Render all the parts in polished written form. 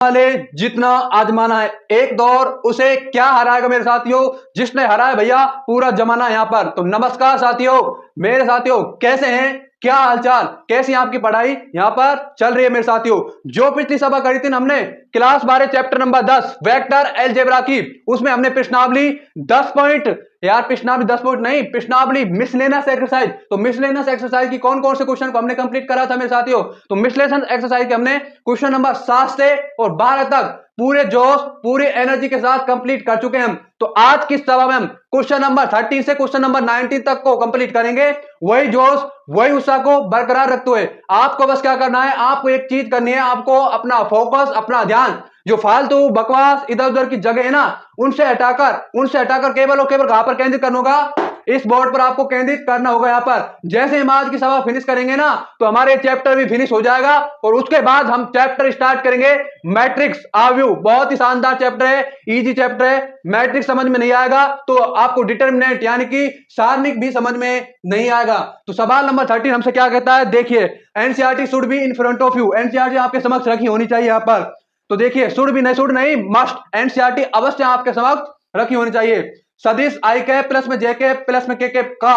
वाले जितना आजमाना है एक दौर उसे क्या हराएगा मेरे साथियों, जिसने हराया भैया पूरा जमाना यहाँ पर। तो नमस्कार साथियों, मेरे साथियों कैसे हैं, क्या हालचाल, कैसी आपकी पढ़ाई यहाँ पर चल रही है मेरे साथियों। जो पिछली सभा करी थी हमने class 12 chapter number 10 vector algebra की, उसमें हमने प्रश्नावली 10 पॉइंट, यार प्रश्नावली 10 पॉइंट नहीं, प्रश्नावली मिसलेनियस एक्सरसाइज। तो मिसलेनियस एक्सरसाइज की कौन कौन से क्वेश्चन को हमने कंप्लीट करा था मेरे साथियों। तो मिसलेनियस एक्सरसाइज के हमने क्वेश्चन नंबर 7 से और 12 तक पूरे जोश पूरी एनर्जी के साथ कंप्लीट कर चुके हैं हम। तो आज की सभा में हम क्वेश्चन नंबर 13 से क्वेश्चन नंबर 19 तक को कंप्लीट करेंगे। वही जोश वही उत्साह को बरकरार रखते हुए आपको बस क्या करना है, आपको एक चीज करनी है, आपको अपना फोकस, अपना ध्यान जो फालतू बकवास इधर उधर की जगह है ना, उनसे हटाकर केवल और केवल कहां पर केंद्रित करना होगा, इस बोर्ड पर आपको केंद्रित करना होगा। यहाँ पर जैसे हम आज की सभा फिनिश करेंगे ना, तो हमारे चैप्टर भी फिनिश हो जाएगा और उसके बाद हम चैप्टर स्टार्ट करेंगे मैट्रिक्स आव्यू। बहुत ही शानदार चैप्टर है, इजी चैप्टर है। मैट्रिक्स समझ में नहीं आएगा तो आपको डिटर्मिनेंट यानी कि सारणिक भी समझ में नहीं आएगा। तो सवाल नंबर 13 हमसे क्या कहता है, देखिए NCERT should be in front of you. NCERT आपके समक्ष रखी होनी चाहिए यहाँ पर। तो देखिए शुड नहीं मस्ट, एनसीईआरटी अवश्य आपके समक्ष रखी होनी चाहिए। सदिश आई कैप प्लस में जे कैप प्लस में के कैप का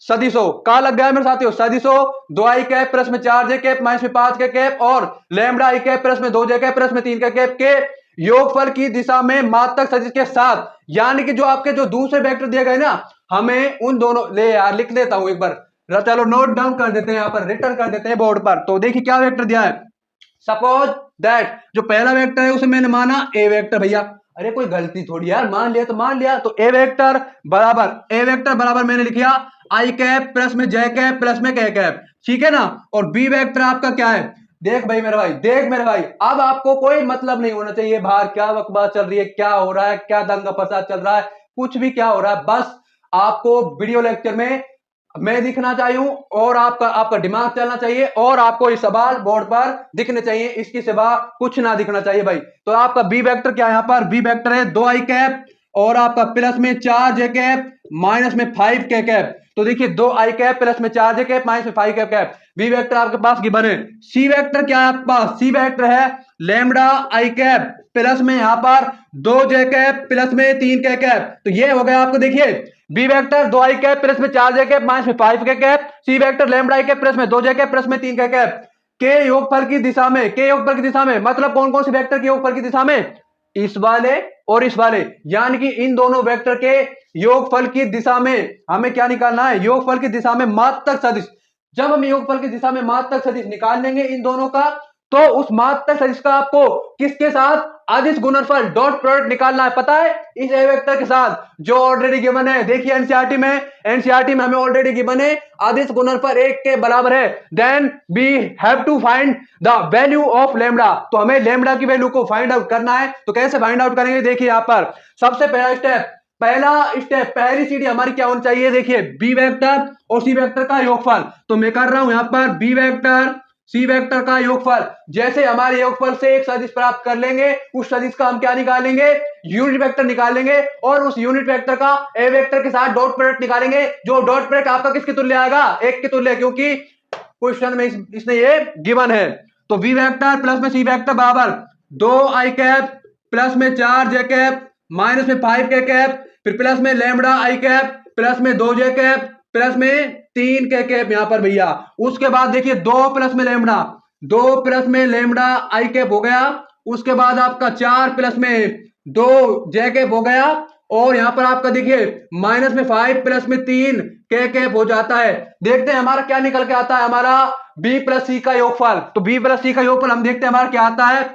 सदिशो का लग गया है मेरे साथियों। सदिशो 2 आई कैप प्लस में 4 जे कैप माइनस में 5 के कैप और लैम्डा आई कैप प्लस में 2 जे कैप प्लस में 3 के कैप के योगफल की दिशा में मात्रक सदिश के साथ, यानी कि जो आपके जो दूसरे वेक्टर दिए गए ना, हमें उन दोनों ले यार लिख लेता हूं एक बार, चलो नोट डाउन कर देते हैं, यहाँ पर रिटर्न कर देते हैं बोर्ड पर। तो देखिए क्या वेक्टर दिया है। सपोज दैट जो पहला वेक्टर है उसे मैंने माना ए वेक्टर। भैया अरे कोई गलती थोड़ी यार, मान लिया तो मान लिया। तो ए वेक्टर बराबर मैंने लिखा आई कैप प्लस में जे कैप प्लस में के कैप, ठीक है ना। और बी वेक्टर आपका क्या है, देख भाई मेरे भाई, देख मेरे भाई, अब आपको कोई मतलब नहीं होना चाहिए बाहर क्या बकवास चल रही है, क्या हो रहा है, क्या दंगा फसाद चल रहा है, कुछ भी क्या हो रहा है, बस आपको वीडियो लेक्चर में मैं दिखना चाहिए और आपका दिमाग चलना चाहिए और आपको ये सवाल बोर्ड पर दिखने चाहिए, इसकी सिवा कुछ ना दिखना चाहिए भाई। तो आपका बी वेक्टर क्या है, यहाँ पर बी वेक्टर है 2 आई कैप और आपका प्लस में 4 जे कैप माइनस में 5 के कैप। तो देखिए 2 आई कैप प्लस में 4 जे कैप माइनस में 5 के कैप। बी वेक्टर आपके पास गिवन है। सी वेक्टर क्या है आपके पास, सी वेक्टर है लैम्डा आई कैप प्लस में यहाँ पर 2 जे कैप प्लस में 3 के कैप। तो ये हो गया आपको, देखिए बी वेक्टर 2 आई कैप प्लस में 4 जे कैप माइनस में 5 के कैप। सी वेक्टर लैम्डा आई कैप प्लस में 2 जे कैप प्लस में 3 के कैप के योगफल की दिशा में, के योगफल की दिशा में मतलब कौन कौन से वेक्टर के योगफल की दिशा में, इस वाले और इस वाले, यानी कि इन दोनों वेक्टर के योगफल की दिशा में हमें क्या निकालना है, योगफल की दिशा में मात्रक सदिश। जब हम योगफल की दिशा में मात्रक सदिश निकाल लेंगे इन दोनों का, तो उस मात्रक सदिश का आपको किसके साथ, अदिश गुणनफल डॉट प्रोडक्ट निकालना है, पता है इस ए वेक्टर के साथ जो ऑलरेडी गिवन है। देखिए एनसीईआरटी में हमें ऑलरेडी गिवन है अदिश गुणनफल 1 के बराबर है। Then we have to find the value of lambda. तो हमें लैम्डा की वैल्यू को फाइंड आउट करना है। तो कैसे फाइंड आउट करेंगे, देखिए यहाँ पर सबसे पहला स्टेप पहली सीढ़ी हमारी क्या होनी चाहिए, देखिए बी वेक्टर और सी वेक्टर का योगफल। तो मैं कर रहा हूं यहाँ पर बी वेक्टर सी वेक्टर का योगफल। जैसे हमारे योगफल से एक सदिश प्राप्त कर लेंगे, उस सदिश का हम क्या निकालेंगे, यूनिट वेक्टर निकालेंगे और उस यूनिट वेक्टर का ए वेक्टर के साथ डॉट प्रोडक्ट निकालेंगे। जो डॉट प्रोडक्ट आपका किसके तुल्य आएगा, 1 के तुल्य, क्योंकि क्वेश्चन में इसने ये गिवन है। तो वी वेक्टर प्लस में सी वेक्टर बराबर 2 आई कैप प्लस में 4 जे कैप माइनस में 5 के कैप, फिर प्लस में लैम्डा आई कैप प्लस में 2 जे कैप प्लस में 3 के कैप यहाँ पर भैया। उसके बाद देखिए 2 प्लस में लैम्डा आई कैप हो गया। उसके बाद आपका 4 प्लस में 2 जे कैप हो गया और यहाँ पर आपका देखिए माइनस में 5 प्लस में 3 के कैप हो जाता है। देखते हैं हमारा क्या निकल के आता है, हमारा बी प्लस सी का योगफल। तो बी प्लस सी का योगफल हम देखते हैं हमारा क्या आता है,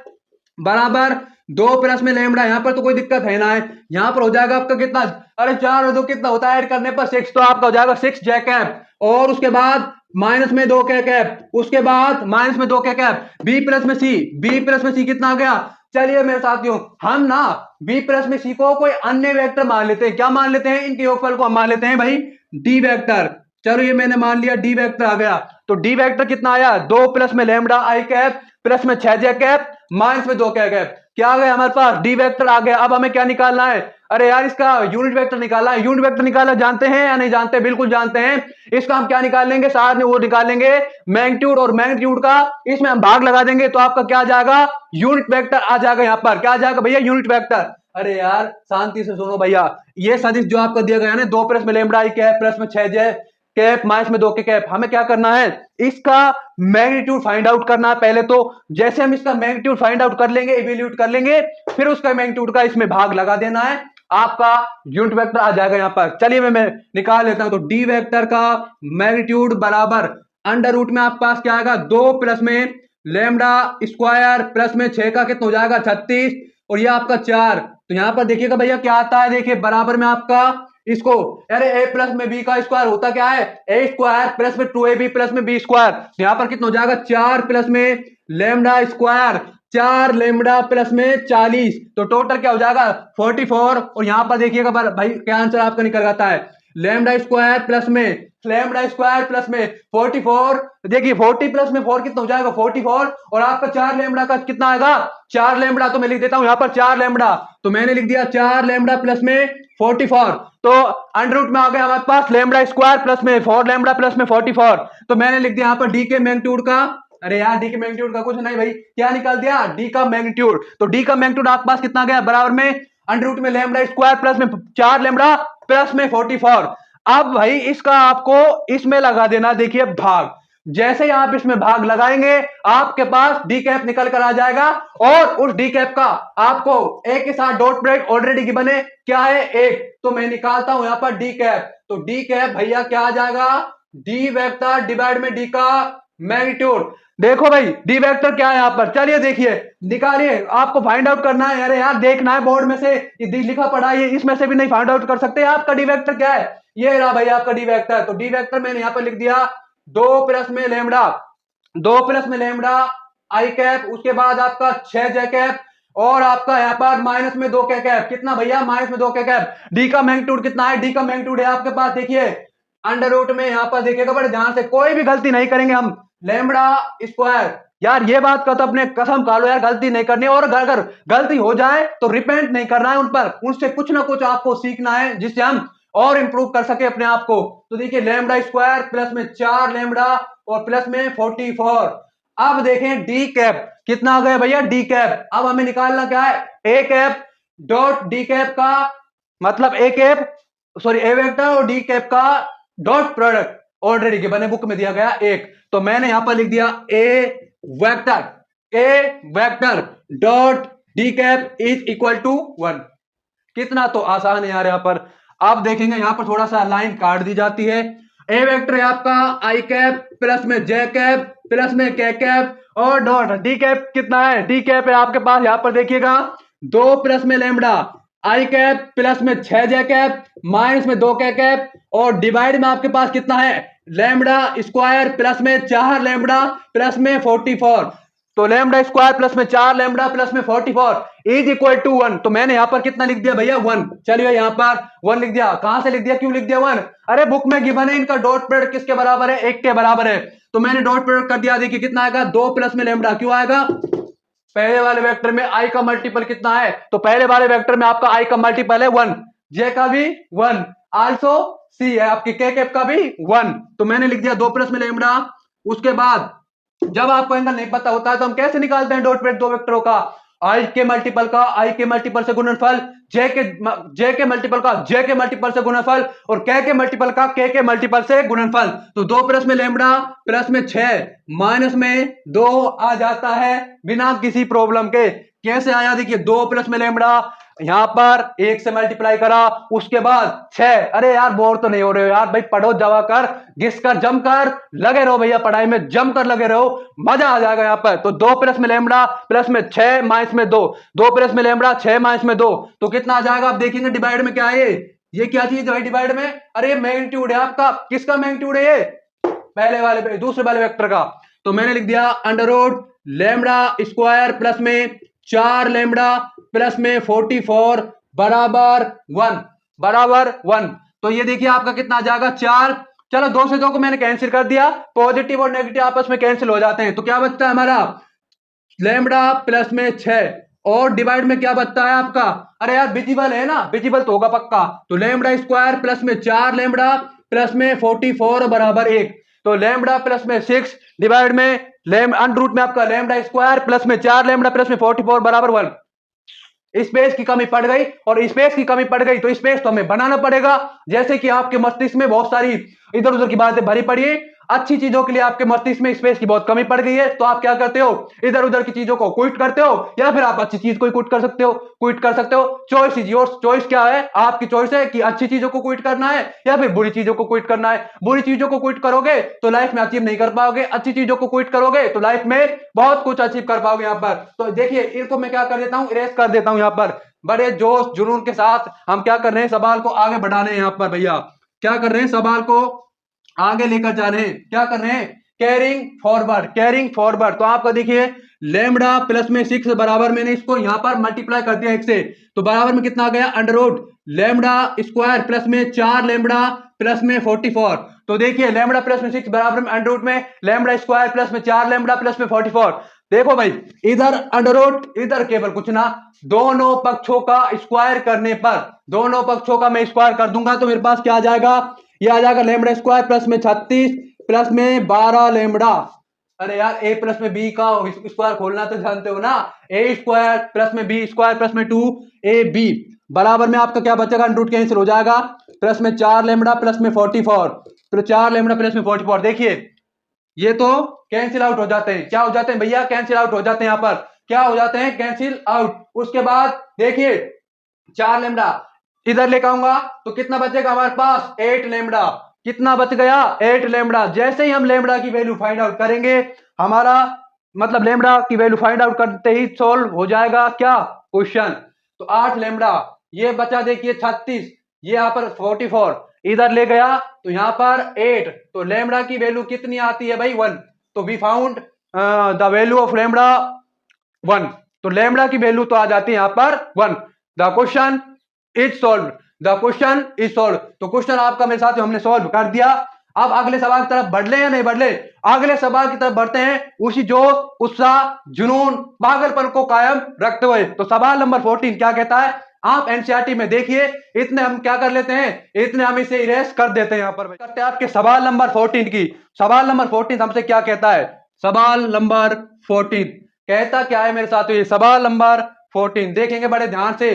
बराबर 2 प्लस में लैम्डा, यहाँ पर तो कोई दिक्कत है ना है, यहाँ पर हो जाएगा आपका कितना, अरे 4 और 2 कितना होता है ऐड करने पर 6, तो आपका हो जाएगा 6 जे कैप और उसके बाद माइनस में 2 के कैप, उसके बाद माइनस में 2 के कैप। बी प्लस में सी कितना आ गया, चलिए मेरे साथियों हम ना बी प्लस में सी को कोई अन्य वेक्टर मान लेते हैं। क्या मान लेते हैं, इनके योगफल को हम मान लेते हैं भाई डी वेक्टर। चलो ये मैंने मान लिया डी वेक्टर आ गया। तो डी वेक्टर कितना आया, 2 प्लस में लैम्डा आई कैप प्लस में 6 जे कैप माइनस में 2 क्या कैप, क्या आ गया हमारे पास, डी वेक्टर आ गया। अब हमें क्या निकालना है, अरे यार इसका यूनिट वेक्टर निकालना है। यूनिट वेक्टर निकालना जानते हैं या नहीं जानते, बिल्कुल जानते हैं। इसका हम क्या निकालेंगे, साथ में वो निकालेंगे मैग्नीट्यूड, और मैग्नीट्यूड का इसमें हम भाग लगा देंगे तो आपका क्या आ जाएगा, यूनिट वेक्टर आ जाएगा। यहाँ पर क्या आ जाएगा भैया, यूनिट वेक्टर। अरे यार शांति से सुनो भैया, ये सदिश जो आपका दिया गया है ना, 2 प्लस में लैम्ब्डा आई कैप प्लस में 6 जे कैप माइनस में 2 के कैप, हमें क्या करना है, इसका मैग्नीट्यूड फाइंड आउट करना है पहले। तो जैसे हम इसका मैग्नीट्यूड फाइंड आउट कर लेंगे, इवेल्यूट कर लेंगे, फिर उसका मैग्नीट्यूड का इसमें भाग लगा देना है, आपका यूनिट वेक्टर आ जाएगा यहाँ पर। चलिए मैं निकाल लेता हूं। तो डी वेक्टर का मैग्नीट्यूड बराबर अंडर रूट में आपके पास क्या आएगा, 2 प्लस में लैम्डा स्क्वायर प्लस में 6 का कितना हो जाएगा 36, और ये आपका 4। तो यहां पर देखिएगा भैया क्या आता है, देखिए बराबर में आपका इसको, अरे ए प्लस में बी का स्क्वायर होता क्या है, ए स्क्वायर प्लस में 2ab प्लस में बी स्क्वायर। तो यहां पर कितना हो जाएगा, 4 प्लस में लैम्डा स्क्वायर, 4 लैम्डा प्लस में 40, तो टोटल क्या हो जाएगा 44। और यहां पर देखिएगा भाई क्या आंसर आपका निकल जाता है, लैम्डा स्क्वायर प्लस में लैम्डा स्क्वायर प्लस में 44। देखिए 40 प्लस में 4 कितना हो जाएगा 44, और आपका 4 लैम्डा का कितना आएगा 4 लैम्डा। तो मैं लिख देता हूं यहां पर 4 लैम्डा, तो मैंने लिख दिया 4 लैम्डा प्लस में 44। तो अंडर रूट में आ गया हमारे पास लैम्डा स्क्वायर प्लस में 4 लैम्डा प्लस में 44। तो मैंने लिख दिया यहां पर डी के मैग्नीट्यूड का, अरे यार डी के मैग्नीट्यूड का कुछ नहीं भाई, क्या निकाल दिया, डी का मैग्नीट्यूड। तो डी का मैग्नीट्यूड आपके पास कितना गया, बराबर में अंडर रूट में लैम्डा स्क्वायर प्लस में 4 लैम्डा प्लस में 44। अब भाई इसका आपको इसमें लगा देना, देखिए भाग, जैसे ही आप इसमें भाग लगाएंगे आपके पास डी कैप निकल कर आ जाएगा, और उस डी कैप का आपको एक के साथ डॉट प्रोडक्ट ऑलरेडी गिवन है, क्या है 1। तो मैं निकालता हूं यहां पर डी कैप, तो डी कैप भैया क्या आ जाएगा, डी वेक्टर डिवाइड में डी का मैग्नीट्यूड। देखो भाई डी वेक्टर क्या है यहाँ पर, चलिए देखिए निकालिए, आपको फाइंड आउट करना है। अरे यार देखना है बोर्ड में से, ये लिखा पड़ा है, इसमें से भी नहीं फाइंड आउट कर सकते। आपका डी वेक्टर क्या है, ये रहा भाई आपका डी वेक्टर। तो डी वेक्टर मैंने यहाँ पर लिख दिया 2 प्लस में लैम्डा, 2 प्लस में लैम्डा आई कैप, उसके बाद आपका 6 जे कैप, और आपका यहाँ पर माइनस में 2 के कैप, कितना भैया माइनस में 2 के कैप। डी का मैग्नीट्यूड कितना है, डी का मैग्नीट्यूड है आपके पास, देखिए अंडर रूट में यहाँ पर देखिएगा बड़े ध्यान से, कोई भी गलती नहीं करेंगे हम, लैम्डा स्क्वायर। यार ये बात का तो अपने कसम खा लो यार, गलती नहीं करनी, और अगर गलती हो जाए तो रिपेंट नहीं करना है उन पर, उनसे कुछ ना कुछ आपको सीखना है जिससे हम और इंप्रूव कर सके अपने आप को। तो देखिए लैम्डा स्क्वायर प्लस में 4 लैम्डा और प्लस में 44। अब देखें डी कैप कितना आ गया भैया, डी कैप। अब हमें निकालना क्या है, A cap dot D cap का मतलब A cap, sorry A vector और डी कैप का डॉट प्रोडक्ट ऑलरेडी गिवन है, बुक में दिया गया 1। तो मैंने यहां पर लिख दिया A vector dot D cap is equal to 1। कितना तो आसान है यार यहाँ पर। आप देखेंगे यहाँ पर थोड़ा सा लाइन काट दी जाती है। ए वेक्टर है आपका आई कैप प्लस में जे कैप प्लस में के कैप और डॉट डी कैप कितना है, डी कैप है आपके पास यहाँ पर देखिएगा 2 प्लस में लैम्डा आई कैप प्लस में 6 जे कैप माइनस में 2 के कैप, और डिवाइड में आपके पास कितना है लैम्डा स्क्वायर प्लस में 4 लैम्डा प्लस में 44। तो लैम्डा स्क्वायर प्लस में 4 लैम्डा प्लस में 44 इज इक्वल टू 1। तो मैंने यहां पर कितना लिख दिया भैया 1। चलिए यहां पर 1 लिख दिया, कहां से लिख दिया, क्यों लिख दिया 1, अरे बुक में गिवन है इनका डॉट प्रोडक्ट किसके बराबर है, 1 के बराबर है। तो मैंने डॉट प्रोडक्ट कर दिया, देखिए कितना आएगा 2 प्लस में लैम्डा, क्यों आएगा, पहले वाले वेक्टर में आई का मल्टीपल कितना है, तो पहले वाले वेक्टर में आपका आई का मल्टीपल है 1, जे का भी 1, आल्सो सी है आपकी के कैप का भी 1। तो मैंने लिख दिया 2 प्लस में लैम्डा। उसके बाद जब आपको एंगल नहीं पता होता है तो हम कैसे निकालते हैं डॉट प्रोडक्ट दो वेक्टरों का, आई के मल्टीपल का आई के मल्टीपल से गुणनफल, जे के मल्टीपल का जे के मल्टीपल से गुणनफल, और के मल्टीपल का के मल्टीपल से गुणनफल। तो 2 प्लस में लैम्डा प्लस में 6 माइनस में 2 आ जाता है बिना किसी प्रॉब्लम के। कैसे आया, देखिए 2 प्लस में लैम्डा यहां पर 1 से मल्टीप्लाई करा, उसके बाद 6, अरे यार बोर तो नहीं हो रहे हो यार भाई, पढ़ो दवा कर घिस कर जम कर लगे रहो भैया, पढ़ाई में जम कर लगे रहो, मजा आ जाएगा यहाँ पर। तो 2 प्लस में लैम्डा प्लस में 6 माइनस में 2, 2 प्लस में लैम्डा 6 माइनस में 2, तो कितना आ जाएगा आप देखेंगे डिवाइड में क्या है ये क्या चीज है डिवाइड में, अरे मैग्नीट्यूड है आपका, किसका मैग्नीट्यूड है ये, पहले वाले दूसरे वाले वेक्टर का। तो मैंने लिख दिया under root lambda square plus में 4 लैम्डा प्लस में 44 बराबर 1। तो ये देखिए आपका कितना आ जाएगा 4। चलो 2 से 2 को मैंने कैंसिल कर दिया, पॉजिटिव और नेगेटिव आपस में कैंसिल हो जाते हैं, तो क्या बचता है हमारा लेमड़ा प्लस में 6 और डिवाइड में क्या बचता है आपका, अरे यार विजिबल है ना, विजिबल तो होगा पक्का, तो लेमड़ा स्क्वायर प्लस में 4 लेमड़ा प्लस में 44 बराबर 1, तो लेमड़ा प्लस में 6 डिवाइड में अंडर रूट में आपका लेमड़ा स्क्वायर प्लस में 4 लेमड़ा प्लस में 44 बराबर 1। स्पेस की कमी पड़ गई, और स्पेस की कमी पड़ गई तो स्पेस तो हमें बनाना पड़ेगा। जैसे कि आपके मस्तिष्क में बहुत सारी इधर उधर की बातें भरी पड़ी है, अच्छी चीजों के लिए आपके मस्तिष्क में स्पेस की बहुत कमी पड़ गई है, तो आप क्या करते हो, इधर उधर की चीजों को क्विट करते हो, या फिर आप अच्छी चीज को क्विट कर सकते हो, क्विट कर सकते हो। चॉइस इज योर्स, चॉइस क्या है, आपकी चॉइस है कि अच्छी चीजों को क्विट करना है या फिर बुरी चीजों को क्विट करना है। बुरी चीजों को क्विट करोगे तो लाइफ में अचीव नहीं कर पाओगे, अच्छी चीजों को क्विट करोगे तो लाइफ में बहुत कुछ अचीव कर पाओगे। यहाँ पर तो देखिए इनको मैं क्या कर देता हूँ, इरेज कर देता हूँ। यहाँ पर बड़े जोश जुनून के साथ हम क्या कर रहे हैं, सवाल को आगे बढ़ा रहे हैं। यहाँ पर भैया क्या कर रहे हैं, सवाल को आगे लेकर जा रहे हैं, क्या कर रहे हैं, कैरिंग फॉरवर्ड, कैरिंग फॉरवर्ड। तो आपका देखिए लेमड़ा प्लस में 6 बराबर, मैंने इसको यहां पर मल्टीप्लाई कर दिया 1 से, तो बराबर में कितना आ गया, under root lambda square plus में 4 लेमड़ा प्लस में 44। तो देखिए लेमड़ा प्लस में 6 बराबर में अंडर रूट में लेमड़ा स्क्वायर प्लस में 4 लेमड़ा प्लस में 44। देखो भाई इधर अंडर रूट इधर केवल कुछ ना, दोनों पक्षों का स्क्वायर करने पर, दोनों पक्षों का मैं स्क्वायर कर दूंगा तो मेरे पास क्या आ जाएगा, ये आ जाएगा लेमड़ा स्क्वायर प्लस में 36 प्लस में 12 लेमड़ा। अरे यार ए प्लस में बी का स्क्वायर खोलना तो जानते हो ना, ए स्क्वायर प्लस में बी स्क्वायर प्लस में 2 ए बी बराबर में आपका क्या बचेगा, अंडर रूट कैंसिल हो जाएगा, प्लस में 4 लेमड़ा प्लस में 44, तो 4 लेमड़ा प्लस में 44। देखिए ये तो कैंसिल आउट हो जाते हैं, क्या हो जाते हैं भैया, कैंसिल आउट हो जाते हैं, यहाँ पर क्या हो जाते हैं, कैंसिल आउट। उसके बाद देखिए 4 लेमड़ा इधर लेकर आऊंगा तो कितना बचेगा हमारे पास, 8 लेमड़ा, कितना बच गया, 8 लेमड़ा। जैसे ही हम लेमड़ा की वैल्यू फाइंड आउट करेंगे, हमारा मतलब लेमड़ा की वैल्यू फाइंड आउट करते ही सॉल्व हो जाएगा क्या क्वेश्चन। तो 8 लेमड़ा, ये बचा देखिए 36, ये यहाँ पर 44 इधर ले गया तो यहाँ पर 8, तो लेमड़ा की वैल्यू कितनी आती है भाई, 1। तो we found the value of lambda 1, तो लेमड़ा की वैल्यू तो आ जाती है यहाँ पर 1। The question is solve, the question is solve. तो क्वेश्चन आपका मेरे साथ हमने सॉल्व कर दिया। अब अगले सवाल की तरफ बढ़ ले या नहीं बढ़ ले, अगले सवाल की तरफ बढ़ते हैं उसी जोश उत्साह जुनून पागलपन को कायम रखते हुए। तो सवाल नंबर 14 क्या कहता है, आप एनसीईआरटी में देखिए, इतने हम क्या कर लेते हैं, इतने हम इसे इरेज कर देते हैं। यहाँ पर करते हैं आपके सवाल नंबर 14 की। सवाल नंबर 14 हमसे क्या कहता है, सवाल नंबर 14 कहता क्या है मेरे साथ, ये सवाल नंबर 14 देखेंगे बड़े ध्यान से।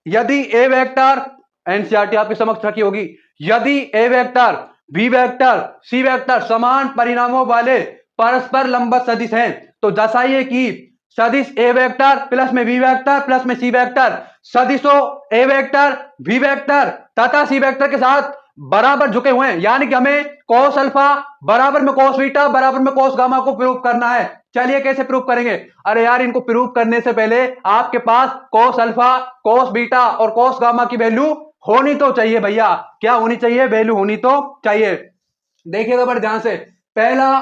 यदि ए वेक्टर, एनसीईआरटी आपके समक्ष रखी होगी, यदि A vector B vector C vector समान परिणामों वाले परस्पर लंबवत सदिश हैं, तो दर्शाइए कि सदिश ए वेक्टर प्लस में बी वेक्टर प्लस में सी वेक्टर सदिशों ए वेक्टर बी वेक्टर तथा सी वेक्टर के साथ बराबर झुके हुए हैं। यानी कि हमें cos अल्फा बराबर में cos बीटा बराबर में cos गामा को प्रूव करना है। चलिए कैसे प्रूव करेंगे, अरे यार इनको प्रूव करने से पहले आपके पास cos अल्फा cos बीटा और cos गामा की वैल्यू होनी तो चाहिए भैया, क्या होनी चाहिए, वैल्यू होनी तो चाहिए। देखिएगा बड़े ध्यान से, पहला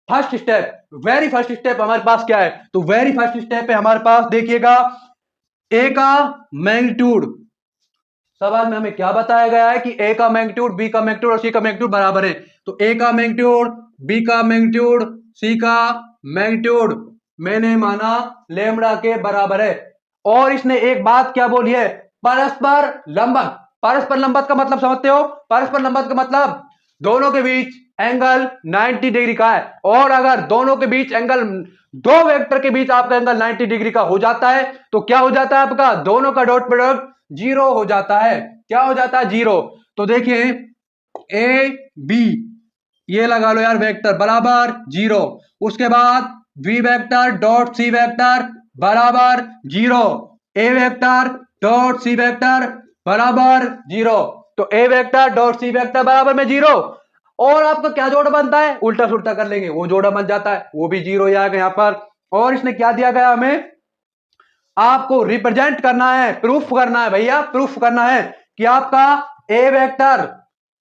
first step, very first step हमारे पास क्या है, तो वेरी फर्स्ट स्टेप है हमारे पास देखिएगा ए का मैग्नीट्यूड। सवाल में हमें क्या बताया गया है कि ए का मैग्नीट्यूड बी का मैग्नीट्यूड और सी का मैग्नीट्यूड बराबर है, तो ए का मैग्नीट्यूड बी का मैग्नीट्यूड सी का मैग्नीट्यूड मैंने माना लेमड़ा के बराबर है। और इसने एक बात क्या बोली है, परस्पर लंबवत। परस्पर लंबवत का मतलब समझते हो, परस्पर लंबवत का मतलब दोनों के बीच एंगल 90 डिग्री का है, और अगर दोनों के बीच एंगल, दो वेक्टर के बीच आपका एंगल 90 डिग्री का हो जाता है तो क्या हो जाता है, आपका दोनों का डॉट प्रोडक्ट 0 हो जाता है। क्या हो जाता है, 0। तो देखिए ए बी ये लगा लो यार वेक्टर बराबर 0, उसके बाद V vector dot C vector बराबर 0, A vector dot C vector बराबर 0, तो A vector dot C vector बराबर में 0। और आपका क्या जोड़ा बनता है, उल्टा सुल्टा कर लेंगे वो जोड़ा बन जाता है, वो भी 0 ही आएगा यहाँ पर। और इसने क्या दिया गया हमें, आपको रिप्रेजेंट करना है, प्रूफ करना है भैया, प्रूफ करना है कि आपका ए वेक्टर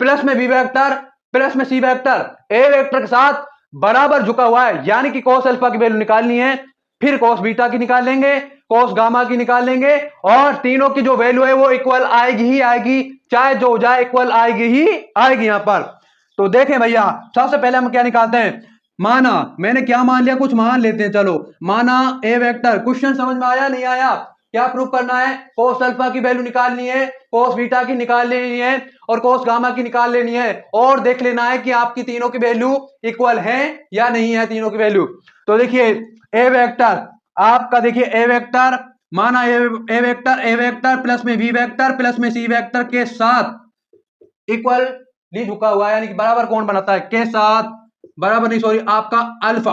प्लस में बी वेक्टर प्लस में सी वेक्टर ए वेक्टर के साथ बराबर झुका हुआ है। यानी कि cos अल्फा की वैल्यू निकालनी है, फिर cos बीटा की निकाल लेंगे, cos गामा की निकाल लेंगे, और तीनों की जो वैल्यू है वो इक्वल आएगी ही आएगी, चाहे जो हो जाए इक्वल आएगी ही आएगी यहाँ पर। तो देखें भैया सबसे पहले हम क्या निकालते हैं, माना, मैंने क्या मान लिया, कुछ मान लेते हैं चलो। माना ए वेक्टर, क्वेश्चन समझ में आया नहीं आया? क्या प्रूव करना है? कोस अल्फा की वैल्यू निकालनी है, कोस बीटा की निकाल लेनी है और कोस गामा की निकाल लेनी है, और देख लेना है कि आपकी तीनों की वैल्यू इक्वल है या नहीं है तीनों की वैल्यू। तो देखिए ए वेक्टर आपका, देखिए ए वेक्टर माना ए वेक्टर प्लस में बी वेक्टर प्लस में सी वेक्टर के साथ इक्वली झुका हुआ है, यानी कि बराबर कोण बनाता है, के साथ बराबर नहीं सॉरी आपका अल्फा,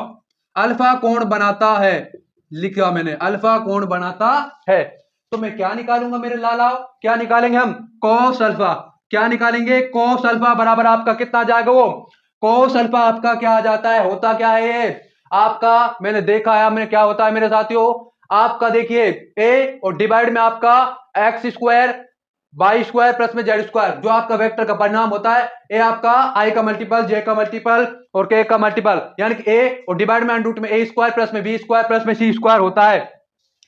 अल्फा कोण बनाता है, लिखा मैंने अल्फा कोण बनाता है। तो मैं क्या निकालूंगा मेरे लालाओ, क्या निकालेंगे हम? Cos alpha. क्या निकालेंगे? कोस अल्फा बराबर आपका कितना आ जाएगा? वो कोस अल्फा आपका क्या आ जाता है, होता क्या है ये आपका, मैंने देखा है हमने क्या होता है मेरे साथियों, आपका देखिए ए और डिवाइड में आपका X square Y square plus में जेड स्क्वायर, जो आपका वेक्टर का परिणाम होता है, ए आपका आई का मल्टीपल, जे का मल्टीपल और के का मल्टीपल, यानी कि ए और डिवाइड में अंडर रूट में ए स्क्वायर प्लस में बी स्क्वायर प्लस में सी स्क्वायर होता है।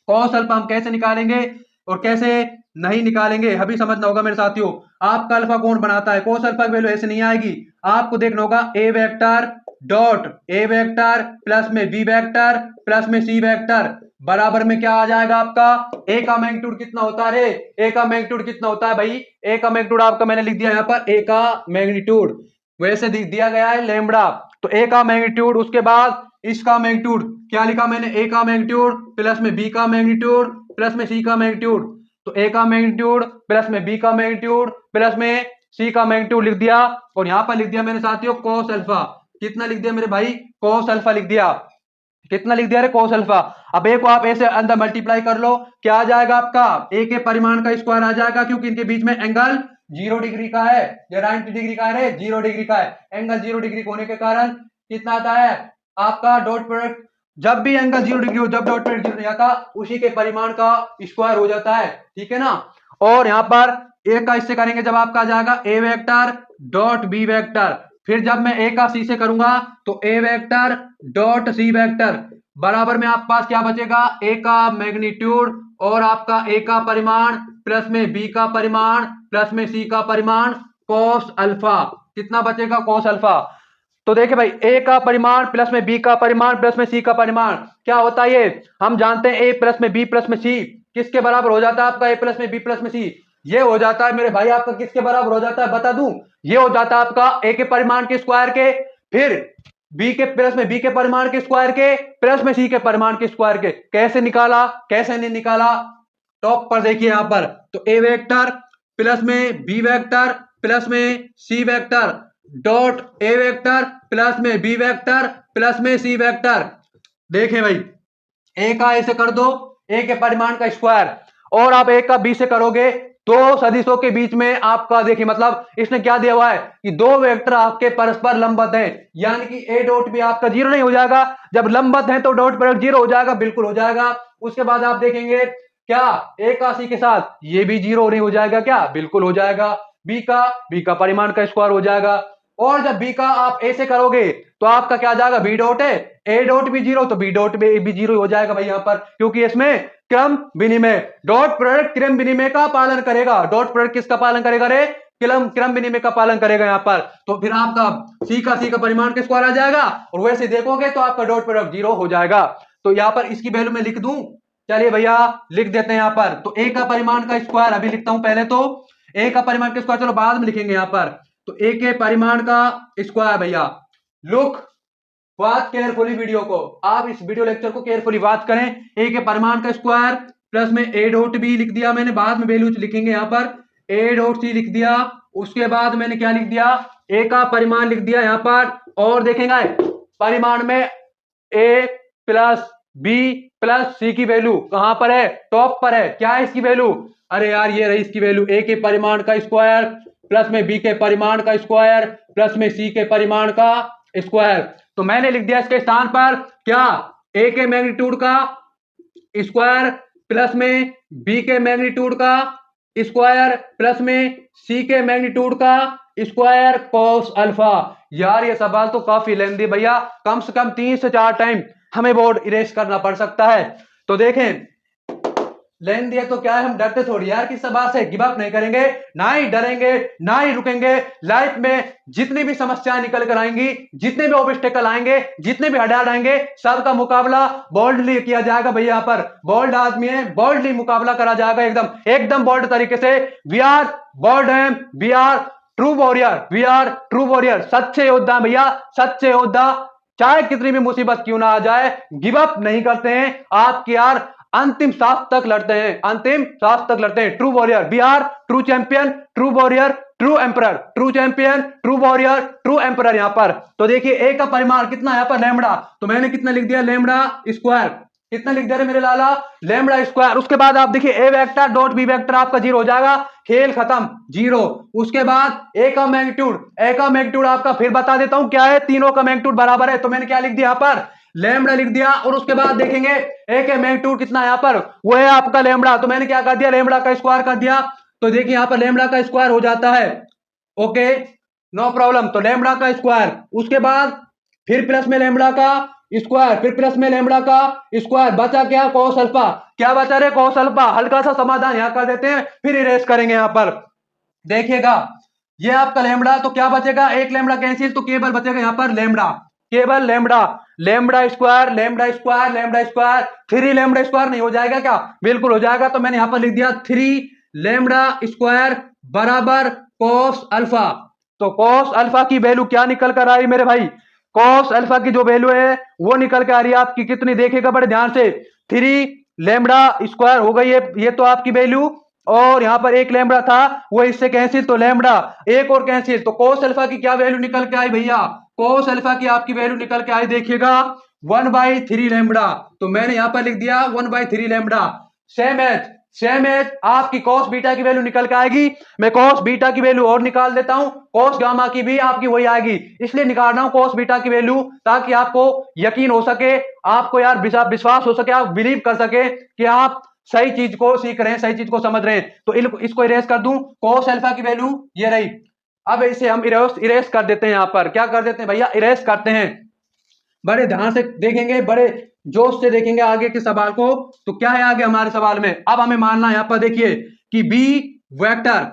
कॉस अल्फा हम कैसे निकालेंगे और कैसे नहीं निकालेंगे अभी समझना होगा मेरे साथियों। आपका अल्फा कौन बनाता है? कॉस अल्फा की वैल्यू ऐसे नहीं आएगी, आपको देखना होगा A vector dot A vector plus में बी वेक्टर प्लस में सी वेक्टर बराबर में क्या आ जाएगा आपका, ए का मैग्नीट्यूड कितना होता है? ए का मैग्नीट्यूड कितना होता है भाई? ए का मैग्नीट्यूड आपका मैंने लिख दिया यहाँ पर, ए का मैग्नीट्यूड वैसे दिया गया है लैम्बडा, तो ए का मैग्नीट्यूड, उसके बाद इसका मैग्नीट्यूड क्या लिखा मैंने, ए का मैग्नीट्यूड प्लस में बी का मैग्नीट्यूड प्लस में सी का मैग्नीट्यूड, तो ए का मैग्नीट्यूड प्लस में बी का मैग्नीट्यूड प्लस में सी का मैग्नीट्यूड लिख दिया, और यहां पर लिख दिया मैंने साथियों कोस अल्फा। कितना लिख दिया मेरे भाई? कोस अल्फा लिख दिया। कितना लिख दिया रे? Cos alpha. अब ए को आप ऐसे अंदर मल्टीप्लाई कर लो, क्या आ जाएगा आपका? ए के परिमाण का स्क्वायर आ जाएगा, क्योंकि इनके बीच में एंगल 0 डिग्री का है, या 90 डिग्री का है, 0 डिग्री का है, एंगल 0 डिग्री होने के कारण कितना आता है आपका डॉट प्रोडक्ट, जब भी एंगल 0 डिग्री हो, जब डॉट प्रोडक्ट 0 नहीं आता, उसी के परिमाण का स्क्वायर हो जाता है, ठीक है ना। और यहां पर ए का इससे करेंगे जब आपका आ जाएगा ए वेक्टर डॉट बी वेक्टर, फिर जब मैं ए का सी से करूंगा तो A vector dot C vector बराबर में आपके पास क्या बचेगा, ए का मैग्नीट्यूड और आपका ए का परिमाण प्लस में बी का परिमाण प्लस में सी का परिमाण कॉस अल्फा। कितना बचेगा? Cos alpha. तो देखिए भाई, ए का परिमाण प्लस में बी का परिमाण प्लस में सी का परिमाण क्या होता है, ये हम जानते हैं, ए प्लस में बी प्लस में सी किसके बराबर हो जाता है आपका? ए प्लस में बी प्लस में सी, ये हो जाता है मेरे भाई आपका किसके बराबर हो जाता है बता दूं, ये हो जाता है आपका ए के परिमाण के स्क्वायर के, फिर बी के प्लस में बी के परिमाण के स्क्वायर के प्लस में सी के परिमाण के स्क्वायर के। कैसे निकाला, कैसे नहीं निकाला? टॉप पर देखिए यहां पर, तो ए वेक्टर प्लस में बी वेक्टर प्लस में C vector dot A vector plus में बी वेक्टर प्लस में सी वेक्टर। देखें भाई, ए का ऐसे कर दो, ए के परिमाण का स्क्वायर, और आप ए का बी से करोगे, दो सदिशों के बीच में आपका देखिए, मतलब इसने क्या दिया हुआ है कि दो वेक्टर आपके परस्पर लंबवत हैं, यानी कि ए डॉट भी आपका 0 नहीं हो जाएगा, जब लंबवत है तो डॉट प्रोडक्ट 0 हो जाएगा, बिल्कुल हो जाएगा। उसके बाद आप देखेंगे क्या, ए का सी के साथ ये भी 0 नहीं हो जाएगा क्या? बिल्कुल हो जाएगा। बी का परिमाण का स्क्वायर हो जाएगा, और जब बी का आप ए से करोगे तो आपका क्या आ जाएगा, बी डॉट है, ए डॉट भी 0 तो बी डॉट भी 0 हो जाएगा भाई यहाँ पर, क्योंकि इसमें क्रम विनिमय, डॉट प्रोडक्ट क्रम विनिमय का पालन करेगा। डॉट प्रोडक्ट किसका पालन करेगा रे? क्रम विनिमय का पालन करेगा यहाँ पर। तो फिर आपका सी का परिमाण के स्क्वायर आ जाएगा, और वैसे देखोगे तो आपका डॉट प्रोडक्ट 0 हो जाएगा। तो यहाँ पर इसकी वैल्यू मैं लिख दूं, चलिए भैया लिख देते हैं यहाँ पर। तो ए का परिमाण का स्क्वायर अभी लिखता हूं पहले, तो ए का परिमाण का स्क्वायर चलो बाद में लिखेंगे यहाँ पर। तो ए के परिमाण का स्क्वायर भैया, लुक वॉच केयरफुली वीडियो को, आप इस वीडियो लेक्चर को केयरफुली वॉच करें। ए के परिमाण का स्क्वायर प्लस में ए डॉट बी लिख दिया मैंने, बाद में वैल्यू लिखेंगे यहाँ पर, ए डॉट सी लिख दिया, उसके बाद मैंने क्या लिख दिया, ए का परिमाण लिख दिया यहाँ पर, और देखेंगे परिमाण में ए प्लस बी प्लस सी की वैल्यू कहां पर है? टॉप पर है। क्या है इसकी वैल्यू? अरे यार ये रही इसकी वैल्यू, ए के परिमाण का स्क्वायर प्लस में बी के परिमाण का स्क्वायर प्लस में सी के परिमाण का स्क्वायर। तो मैंने लिख दिया इसके स्थान पर क्या, ए के मैग्नीट्यूड का स्क्वायर प्लस में बी के मैग्नीट्यूड का स्क्वायर प्लस में सी के मैग्नीट्यूड का स्क्वायर कॉस अल्फा। यार ये सवाल तो काफी लेंदी भैया, कम से कम 3 से 4 टाइम हमें बोर्ड इरेज करना पड़ सकता है। तो देखें लेन दिया तो क्या है, हम डरते थोड़ी यार कि सभा से, गिव अप नहीं करेंगे, ना ही डरेंगे, ना ही रुकेंगे। लाइफ में जितनी भी समस्याएं निकल कर आएंगी, जितने भी ऑब्स्टेकल आएंगे, जितने भी हड़ाल आएंगे, सबका मुकाबला बोल्डली किया जाएगा भैया। यहाँ पर बोल्ड आदमी है, बोल्डली मुकाबला करा जाएगा, एकदम एकदम बोल्ड तरीके से। We are bold am, we are true warrior, we are true warrior, सच्चे योद्धा भैया, सच्चे योद्धा। चाहे कितनी भी मुसीबत क्यों ना आ जाए, गिव अप नहीं करते हैं, आपकी यार अंतिम सांस तक लड़ते हैं, अंतिम सांस तक लड़ते हैं। True warrior, we are true champion, true warrior, true emperor, true champion, true warrior, true emperor. यहां पर तो देखिए ए का परिमाण कितना, यहां पर लैम्बडा, तो मैंने कितना लिख दिया, लैम्बडा स्क्वायर। कितना लिख दिया रे मेरे लाला, लैम्बडा स्क्वायर। उसके बाद आप देखिए ए वेक्टर डॉट बी वेक्टर आपका जीरो हो जाएगा, खेल खत्म, जीरो। उसके बाद ए का मैग्नीट्यूड, ए का मैग्नीट्यूड आपका फिर बता देता हूं क्या है, तीनों का मैग्नीट्यूड बराबर है, तो मैंने क्या लिख दिया यहां पर, लैम्बडा लिख दिया। और उसके बाद देखेंगे ए के मैग्नीट्यूड कितना यहां पर, वो है आपका लैम्बडा, तो मैंने क्या कर दिया, लैम्बडा का स्क्वायर कर दिया। तो देखिए यहां पर लैम्बडा का स्क्वायर हो जाता है, ओके नो प्रॉब्लम, तो लैम्बडा का स्क्वायर। उसके बाद फिर प्लस में लैम्बडा का स्क्वायर, फिर प्लस में लैम्बडा का स्क्वायर, बचा क्या, कॉस अल्फा। क्या बचा रे, कॉस अल्फा। हल्का सा समाधान यहां कर देते हैं, फिर इरेज करेंगे। यहां पर देखिएगा ये आपका लैम्बडा, तो क्या बचेगा, एक लैम्बडा कैंसिल, तो केवल बचेगा यहां पर लैम्बडा, केवल lambda. Lambda square, lambda square, lambda square, three lambda square नहीं हो जाएगा क्या, बिल्कुल हो जाएगा। तो मैंने यहां पर लिख दिया थ्री लैम्बडा स्क्वायर बराबर कॉस अल्फा। तो कॉस अल्फा की वैल्यू क्या निकल कर आ रही मेरे भाई, कॉस अल्फा की जो वैल्यू है वो निकल के आ रही है आपकी कितनी, देखिएगा बड़े ध्यान से, थ्री लैम्बडा स्क्वायर हो गई है ये तो आपकी वैल्यू, और यहां पर एक लैम्बडा था वो इससे कैंसिल, तो लैम्बडा एक और कैंसिल, तो कोस अल्फा की क्या वैल्यू निकल के आई भैया, कोस अल्फा की आपकी वैल्यू निकल के आई, देखिएगा 1/3 लैम्बडा। तो मैंने यहां पर लिख दिया 1/3 लैम्बडा। सेम एज आपकी कॉस बीटा की वैल्यू निकल के आएगी। मैं कॉस बीटा की वैल्यू और निकाल देता हूं, कॉस गामा की भी आपकी वही आएगी, इसलिए निकाल रहा हूं कॉस बीटा की वैल्यू, ताकि आपको यकीन हो सके, आपको यार विश्वास हो सके, आप बिलीव कर सके कि आप सही चीज को सीख रहे हैं, सही चीज को समझ रहे हैं। तो इसको इरेज कर दूं, कॉस अल्फा की वैल्यू ये रही। अब इसे हम इरेज कर देते हैं, यहां पर क्या कर देते हैं भैया, इरेज करते हैं। बड़े ध्यान से देखेंगे, बड़े जोश से देखेंगे आगे के सवाल को। तो क्या है आगे हमारे सवाल में, अब हमें मानना यहां पर देखिए कि बी वेक्टर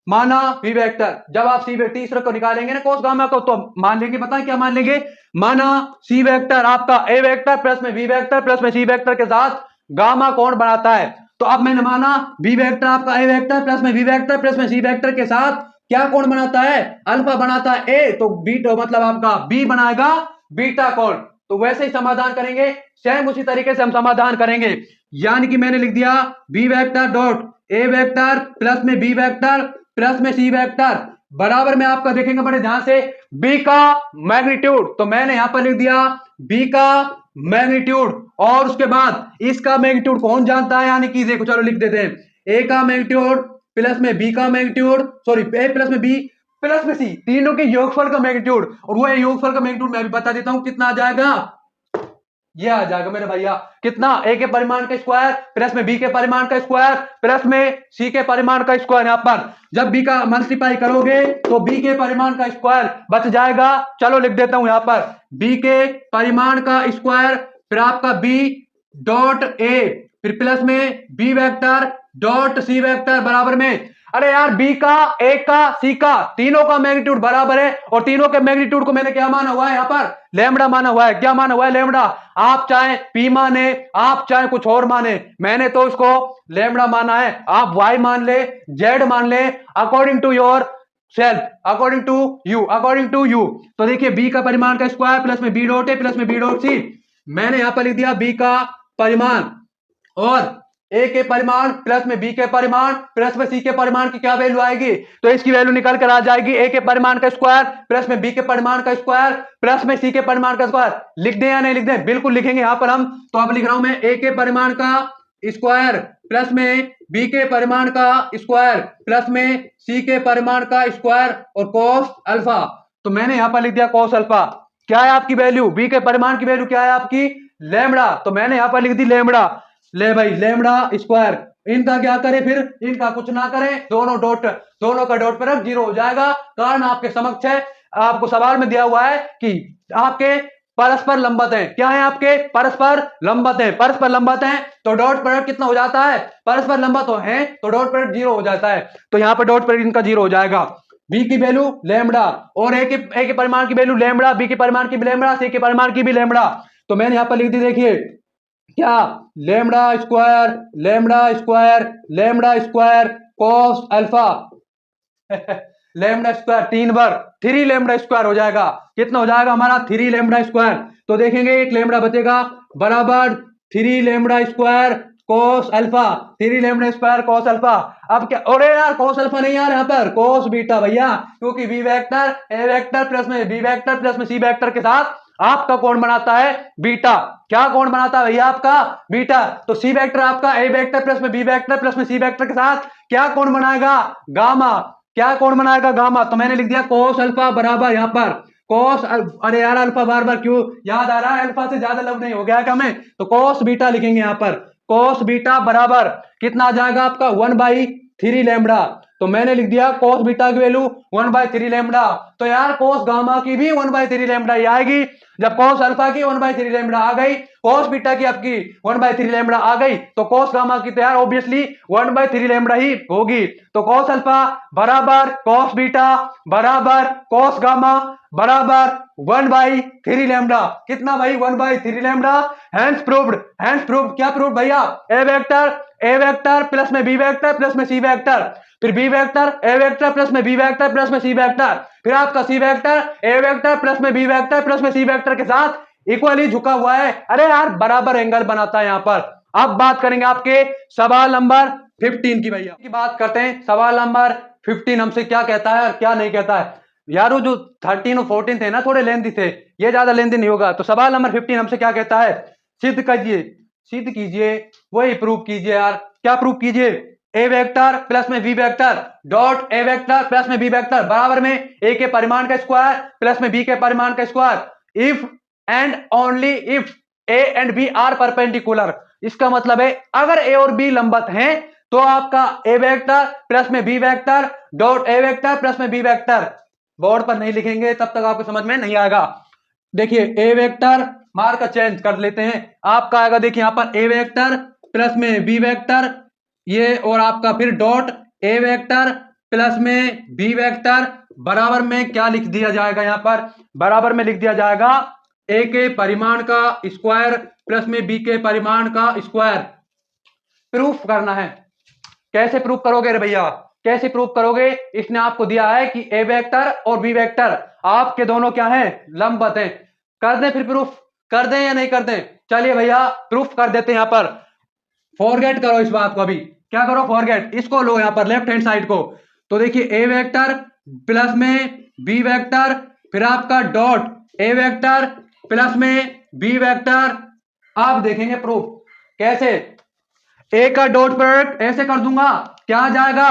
माना वी वेक्टर, जब आप सी तीसरे को निकालेंगे ना कोस गामा को, तो मान लेंगे, बताएं क्या मान लेंगे, माना सी वेक्टर आपका ए वेक्टर प्लस में वी वेक्टर प्लस में सी वेक्टर के साथ गामा कोण बनाता है। तो अब मैंने माना बी वेक्टर आपका ए वेक्टर प्लस में वी वेक्टर प्लस में सी वेक्टर के साथ क्या कोण बनाता है, अल्फा बनाता है। ए तो बीटा मतलब आपका बी बनाएगा बीटा कोण। तो वैसे ही समाधान करेंगे, सेम उसी तरीके से हम समाधान करेंगे। यानी कि मैंने लिख दिया B vector dot A vector plus में बी वेक्टर प्लस में सी वेक्टर बराबर में आपका देखेंगे बड़े ध्यान से बी का मैग्नीट्यूड। तो मैंने यहां पर लिख दिया बी का मैग्नीट्यूड, और उसके बाद इसका मैग्नीट्यूड कौन जानता है, यानी कि देखो चलो लिख देते हैं, ए का मैग्नीट्यूड प्लस में बी का मैग्नीट्यूड, सॉरी ए प्लस में बी प्लस में सी, तीनों के योगफल का मैग्नीट्यूड, और वो योगफल का मैग्नीट्यूड मैं भी बता देता हूं कितना आ जाएगा, ये आ जाएगा मेरे भैया कितना, ए के परिमाण का स्क्वायर प्लस में बी के परिमाण का स्क्वायर प्लस में सी के परिमाण का स्क्वायर। यहां पर जब बी का मल्टीप्लाई करोगे तो बी के परिमाण का स्क्वायर बच जाएगा, चलो लिख देता हूं यहां पर बी के परिमाण का स्क्वायर, फिर आपका बी डॉट ए, फिर प्लस में B vector dot C vector बराबर में, अरे यार बी का ए का सी का तीनों का मैग्नीट्यूड बराबर है, और तीनों के मैग्नीट्यूड को मैंने क्या माना हुआ है, यहां पर लैम्बडा माना हुआ है। क्या माना हुआ है, लैम्बडा। आप चाहे पी माने, आप चाहे कुछ और माने, मैंने तो इसको लैम्बडा माना है, आप वाई मान ले, जेड मान ले, according to your self, according to you, according to you. तो देखिए बी का परिमाण का स्क्वायर प्लस में बी डॉट ए प्लस में बी डॉट सी, मैंने यहां पर लिख दिया बी का परिमाण, और ए के परिमाण प्लस में बी के परिमाण प्लस में सी के परिमाण की क्या वैल्यू आएगी, तो इसकी वैल्यू निकल कर आ जाएगी ए के परिमाण का स्क्वायर प्लस में बी के परिमाण का स्क्वायर प्लस में सी के परिमाण का स्क्वायर। लिख दें या नहीं लिख दें, बिल्कुल लिखेंगे यहां पर हम। तो अब लिख रहा हूं मैं ए के परिमाण का स्क्वायर प्लस में बी के परिमाण का स्क्वायर प्लस में सी के परिमाण का स्क्वायर और कॉस अल्फा। तो मैंने यहां पर लिख दिया कॉस अल्फा। क्या है आपकी वैल्यू, बी के परिमाण की वैल्यू क्या है आपकी, लैम्बडा, तो मैंने यहां पर लिख दी लैम्बडा। ले भाई लैम्बडा स्क्वायर, इनका क्या करें, फिर इनका कुछ ना करें, दोनों का डॉट पर रख, जीरो हो जाएगा। कारण आपके समक्ष है, आपको सवाल में दिया हुआ है कि आपके परस्पर लंबत हैं। क्या है आपके? परस्पर लंबत हैं। परस्पर लंबत हैं तो डॉट प्रोडक्ट कितना हो जाता है? परस्पर लंबत है तो डॉट प्रोडक्ट 0 हो जाता है। तो यहाँ पर डॉट प्रोडक्ट इनका 0 हो जाएगा। बी की वैल्यू लैम्बडा और ए के परिमाण की वैल्यू लैम्बडा, बी के परिमाण की भी लैम्बडा, सी के परिमाण की भी लैम्बडा। तो मैंने यहाँ पर लिख दी, देखिए क्या, lambda square lambda square lambda square cos alpha lambda square 3 बार 3 लैम्बडा स्क्वायर हो जाएगा। कितना हो जाएगा हमारा? 3 लैम्बडा स्क्वायर। तो देखेंगे एक लैम्बडा बचेगा बराबर 3 lambda square cos alpha, 3 lambda square cos alpha. अब क्या, अरे यार कोस अल्फा नहीं यार, यहाँ पर कोस बीटा भैया, क्योंकि B vector A vector plus में बी वेक्टर प्लस में सी वेक्टर के साथ आपका कोण बनाता है बीटा। क्या कोण बनाता है भैया? आपका बीटा। तो सी वेक्टर आपका ए वेक्टर प्लस में बी वेक्टर प्लस में सी वेक्टर के साथ क्या कोण बनाएगा? गामा। क्या कोण बनाएगा? गामा। तो मैंने लिख दिया कोस अल्फा बराबर यहाँ पर कोस, अरे यार अल्फा बार बार क्यों याद आ रहा है? अल्फा से ज्यादा लव नहीं हो गया क्या हमें? तो कोस बीटा लिखेंगे यहाँ पर। कोस बीटा बराबर कितना आ जाएगा आपका? 1/3 लैम्बडा। तो मैंने लिख दिया कोस बीटा की वैल्यू 1/3 लैम्बडा। तो यार कोस गामा की भी 1/3 लैम्बडा ही आएगी। जब कोस अल्फा की 1/3 लैम्बडा आ गई, कोस बीटा की आपकी 1/3 लैम्बडा आ गई, तो कोस गामा की तो यार ऑब्वियसली 1/3 लैम्बडा ही होगी। तो कोस अल्फा बराबर कोस बीटा बराबर कोस गामा बराबर 1/3 लैम्बडा। कितना भाई? 1/3 lambda. Hence proved. Hence proved. क्या प्रूव्ड भैया? ए वेक्टर प्लस में बी वेक्टर प्लस में सी वेक्टर, फिर B vector A vector plus में बी वेक्टर प्लस में सी वेक्टर, फिर आपका C vector A vector plus में बी वेक्टर प्लस में सी वेक्टर के साथ इक्वली झुका हुआ है। अरे यार बराबर एंगल बनाता है यहाँ पर। अब बात करेंगे आपके सवाल नंबर 15 की। भैया की बात करते हैं। सवाल नंबर 15 हमसे क्या कहता है और क्या नहीं कहता है। यारो जो 13 और 14 थे ना, थोड़े लेंथी थे, ये ज्यादा लेंथी नहीं होगा। तो सवाल नंबर 15 हमसे क्या कहता है? सिद्ध कीजिए, सिद्ध कीजिए, वही प्रूव कीजिए यार। क्या प्रूव कीजिए? ए वेक्टर प्लस में B vector dot A vector plus में बी वेक्टर बराबर में ए के परिमाण का स्क्वायर प्लस में बी के परिमाण का square if and only if A and B are perpendicular. इसका मतलब है अगर ए और बी लंबत हैं तो आपका ए वेक्टर प्लस में B vector dot A vector plus में बी वेक्टर, बोर्ड पर नहीं लिखेंगे तब तक आपको समझ में नहीं आएगा। देखिए ए वेक्टर मार्क चेंज कर लेते हैं। आपका आएगा देखिए यहाँ पर ए वेक्टर प्लस में बी वेक्टर, ये और आपका फिर डॉट ए वेक्टर प्लस में बी वेक्टर बराबर में क्या लिख दिया जाएगा? यहाँ पर बराबर में लिख दिया जाएगा ए के परिमाण का स्क्वायर प्लस में बी के परिमाण का स्क्वायर। प्रूफ करना है। कैसे प्रूफ करोगे रे भैया? कैसे प्रूफ करोगे? इसने आपको दिया है कि ए वेक्टर और बी वेक्टर आपके दोनों क्या हैं? लंबवत हैं। कर दें फिर प्रूफ? कर दें या नहीं कर दें? चलिए भैया प्रूफ कर देते हैं। यहाँ पर फॉरगेट करो इस बात को, अभी क्या करो? फॉरगेट इसको लो यहाँ पर लेफ्ट हैंड साइड को। तो देखिए ए वेक्टर प्लस में बी वेक्टर फिर आपका डॉट ए वेक्टर प्लस में बी वेक्टर। आप देखेंगे प्रूफ कैसे। ए का डॉट प्रोडक्ट ऐसे कर दूंगा, क्या आ जाएगा?